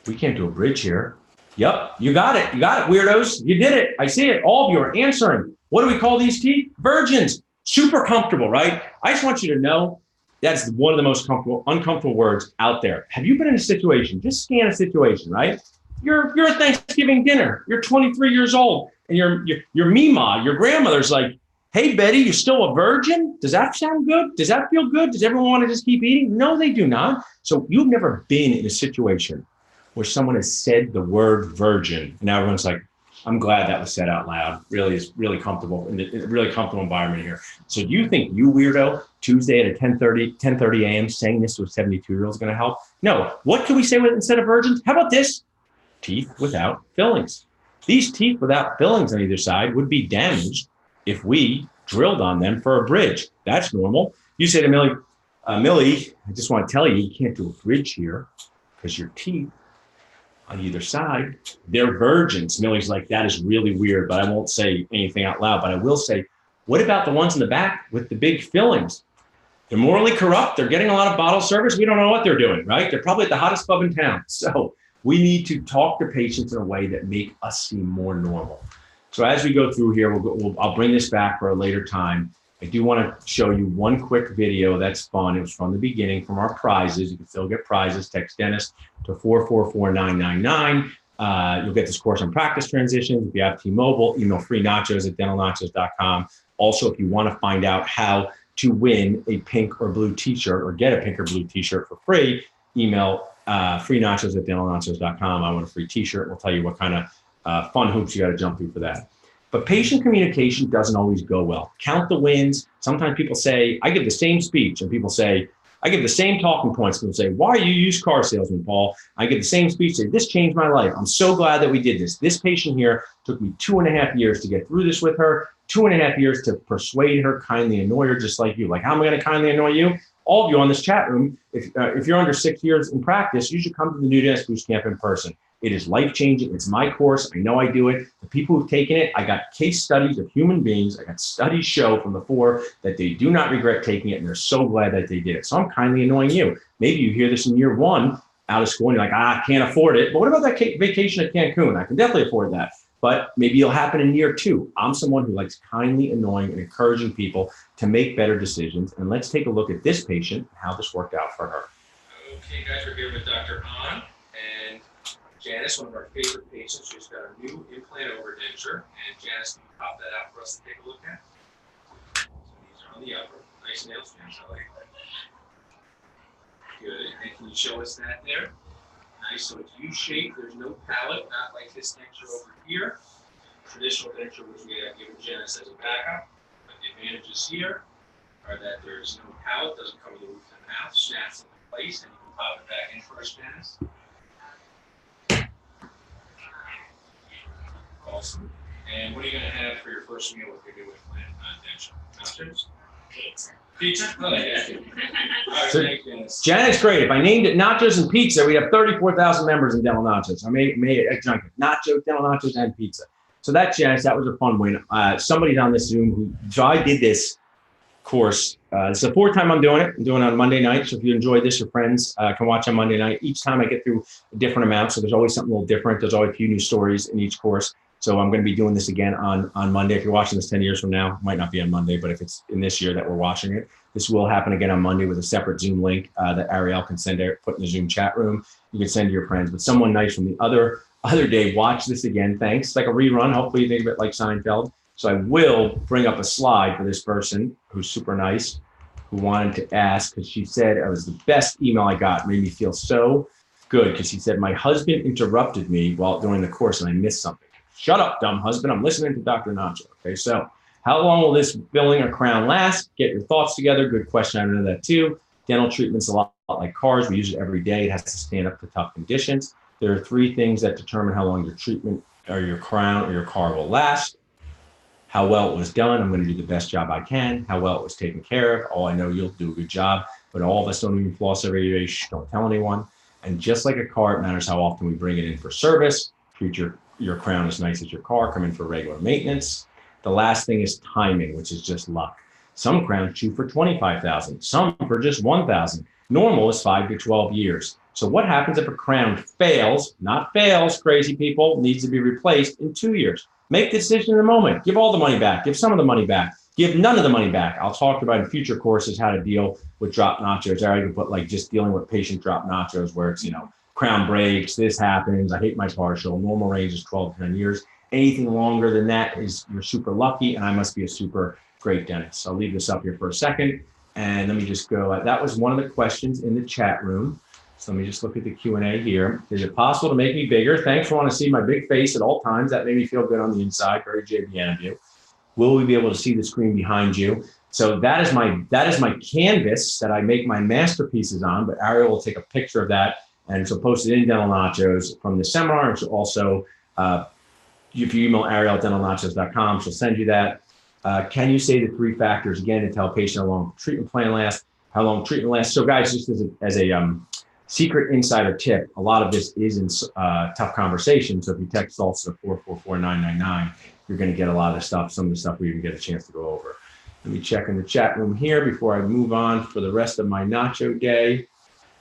We can't do a bridge here. Yep, you got it. You got it, weirdos. You did it. I see it. All of you are answering. What do we call these teeth? Virgins. Super comfortable, right? I just want you to know that's one of the most uncomfortable words out there. Have you been in a situation? Just scan a situation, right? You're at Thanksgiving dinner. You're 23 years old, and your Mima, your grandmother's like, hey, Betty, you still a virgin? Does that sound good? Does that feel good? Does everyone want to just keep eating? No, they do not. So you've never been in a situation where someone has said the word virgin, and now everyone's like, I'm glad that was said out loud. Really is really comfortable in a really comfortable environment here. So do you think you weirdo Tuesday at 10:30 a.m. saying this to a 72-year-old is going to help? No. What can we say with instead of virgins? How about this? Teeth without fillings. These teeth without fillings on either side would be damaged if we drilled on them for a bridge. That's normal. You say to Millie, Millie, I just want to tell you, you can't do a bridge here because your teeth on either side, they're virgins. Millie's like, that is really weird, but I won't say anything out loud. But I will say, what about the ones in the back with the big fillings? They're morally corrupt. They're getting a lot of bottle service. We don't know what they're doing, right? They're probably at the hottest pub in town. So we need to talk to patients in a way that make us seem more normal. So as we go through here, I'll bring this back for a later time. I do want to show you one quick video that's fun. It was from the beginning, from our prizes. You can still get prizes. Text Dennis to 444999. You'll get this course on practice transitions. If you have T-Mobile, email freenachos@dentalnachos.com. Also, if you want to find out how to win a pink or blue t-shirt or get a pink or blue t-shirt for free, email freenachos@dentalnachos.com. I want a free t-shirt. We'll tell you what kind of fun hoops you got to jump through for that. But patient communication doesn't always go well. Count the wins. Sometimes people say, I give the same speech, and people say, I give the same talking points. People say, why are you a used car salesman, Paul? I give the same speech, say, this changed my life. I'm so glad that we did this. This patient here took me 2.5 years to get through this with her, 2.5 years to persuade her, kindly annoy her, just like you. Like, how am I going to kindly annoy you? All of you on this chat room, if you're under 6 years in practice, you should come to the New Dentist Boost Camp in person. It is life-changing. It's my course. I know I do it. The people who've taken it, I got case studies of human beings. I got studies show from the 4 that they do not regret taking it, and they're so glad that they did it. So I'm kindly annoying you. Maybe you hear this in year 1 out of school, and you're like, I can't afford it. But what about that vacation at Cancun? I can definitely afford that. But maybe it'll happen in year 2. I'm someone who likes kindly annoying and encouraging people to make better decisions. And let's take a look at this patient and how this worked out for her. Okay, guys, we're here with Dr. Han and Janice, one of our favorite patients, who's got a new implant overdenture. And Janice, can you pop that out for us to take a look at? So these are on the upper. Nice nails, Janice. I like that. Good. And can you show us that there? Nice. So it's U-shaped. There's no palate, not like this denture over here. Traditional denture, which we have given Janice as a backup. But the advantages here are that there's no palate, doesn't cover the roof of the mouth, snaps into place, and you can pop it back in for us, Janice. Awesome. And what are you going to have for your first meal with your new implant denture? Nachos? Pizza. Pizza? Oh, yeah. All right, so, Janet's great. If I named it Nachos and Pizza, we'd have 34,000 members in Dental Nachos. I made it Nacho, Dental Nachos, and Pizza. So that's Janice. That was a fun win. Somebody's on this Zoom so I did this course. This is the 4th time I'm doing it. I'm doing it on Monday night. So if you enjoyed this, your friends can watch on Monday night. Each time I get through a different amount. So there's always something a little different. There's always a few new stories in each course. So I'm going to be doing this again on Monday. If you're watching this 10 years from now, it might not be on Monday, but if it's in this year that we're watching it, this will happen again on Monday with a separate Zoom link that Ariel can put in the Zoom chat room. You can send to your friends, but someone nice from the other day, watch this again. Thanks. It's like a rerun. Hopefully you think of it like Seinfeld. So I will bring up a slide for this person who's super nice, who wanted to ask, because she said it was the best email I got. It made me feel so good because she said, my husband interrupted me while during the course and I missed something. shut up, dumb husband. I'm listening to Dr. Nacho. Okay, so how long will this filling a crown last? Get your thoughts together. Good question. I know that too. Dental treatment's a lot like cars. We use it every day. It has to stand up to tough conditions. There are three things that determine how long your treatment or your crown or your car will last. How well it was done. I'm going to do the best job I can. How well it was taken care of. Oh, I know you'll do a good job, but all of us don't even floss every day. Shh, don't tell anyone. And just like a car, it matters how often we bring it in for service. Treat your crown as nice as your car. Come in for regular maintenance. The last thing is timing, which is just luck. Some crowns chew for 25,000, some for just 1,000. Normal is 5 to 12 years. So what happens if a crown fails, not fails, crazy people, needs to be replaced in 2 years? Make the decision in the moment. Give all the money back. Give some of the money back. Give none of the money back. I'll talk about in future courses how to deal with drop nachos. I can put like just dealing with patient drop nachos where it's, crown breaks, this happens, I hate my partial. Normal range is 12 to 10 years. Anything longer than that is you're super lucky, and I must be a super great dentist. So I'll leave this up here for a second. And let me just go. That was one of the questions in the chat room. So let me just look at the Q&A here. Is it possible to make me bigger? Thanks for wanting to see my big face at all times. That made me feel good on the inside. Very JVN of you. Will we be able to see the screen behind you? So that is my canvas that I make my masterpieces on, but Ariel will take a picture of that and she'll post it in Dental Nachos from the seminar. And she'll also, if you email Ariel at dentalnachos.com, she'll send you that. Can you say the three factors again to tell a patient how long treatment plan lasts, how long treatment lasts? So guys, just as a secret insider tip, a lot of this is in tough conversation. So if you text also 444-999, you're going to get a lot of the stuff, some of the stuff we even get a chance to go over. Let me check in the chat room here before I move on for the rest of my nacho day.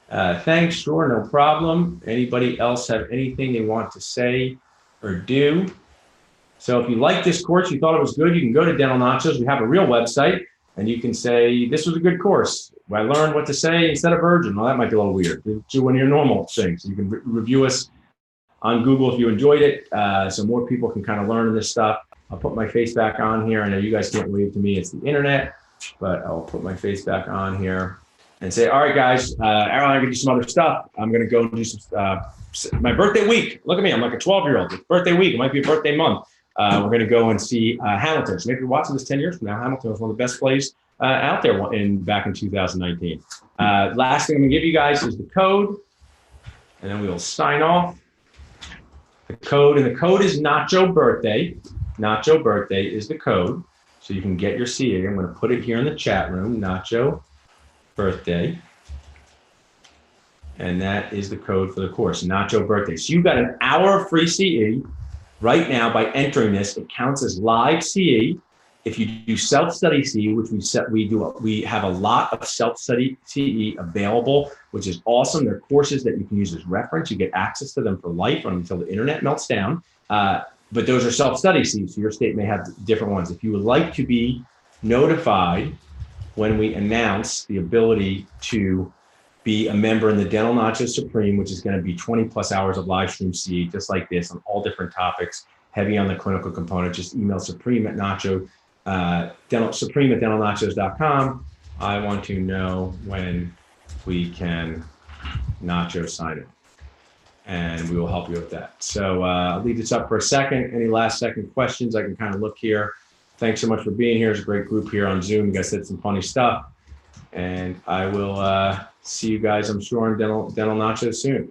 Thanks, sure, no problem. Anybody else have anything they want to say or do? So if you like this course, you thought it was good, you can go to Dental Nachos. We have a real website, and you can say, this was a good course. I learned what to say instead of virgin. Well, that might be a little weird. Do one of your normal things. You can review us on Google if you enjoyed it, so more people can kind of learn this stuff. I'll put my face back on here. I know you guys can't wave to me. It's the internet, but I'll put my face back on here and say, all right, guys, Aaron, I'm going to do some other stuff. I'm going to go and do some, my birthday week. Look at me. I'm like a 12-year-old. It's birthday week. It might be a birthday month. We're going to go and see Hamilton. So maybe you're watching this 10 years from now. Hamilton was one of the best plays out there back in 2019. Last thing I'm going to give you guys is the code, and then we will sign off. The code is Nacho Birthday. Nacho Birthday is the code, so you can get your CA. I'm going to put it here in the chat room, Nacho Birthday. And that is the code for the course, Nacho Birthday. So you've got an hour of free CE right now by entering this. It counts as live CE. If you do self-study CE, which we have a lot of self-study CE available, which is awesome. They're courses that you can use as reference. You get access to them for life until the internet melts down. But those are self-study CE, so your state may have different ones. If you would like to be notified when we announce the ability to be a member in the Dental Nachos Supreme, which is going to be 20 plus hours of live stream CE, just like this, on all different topics, heavy on the clinical component, just email Supreme at dentalnachos.com. I want to know when we can Nacho sign it, and we will help you with that. So I'll leave this up for a second. Any last second questions? I can kind of look here. Thanks so much for being here. It's a great group here on Zoom. You guys did some funny stuff. And I will see you guys, I'm sure, in Dental Nachos soon.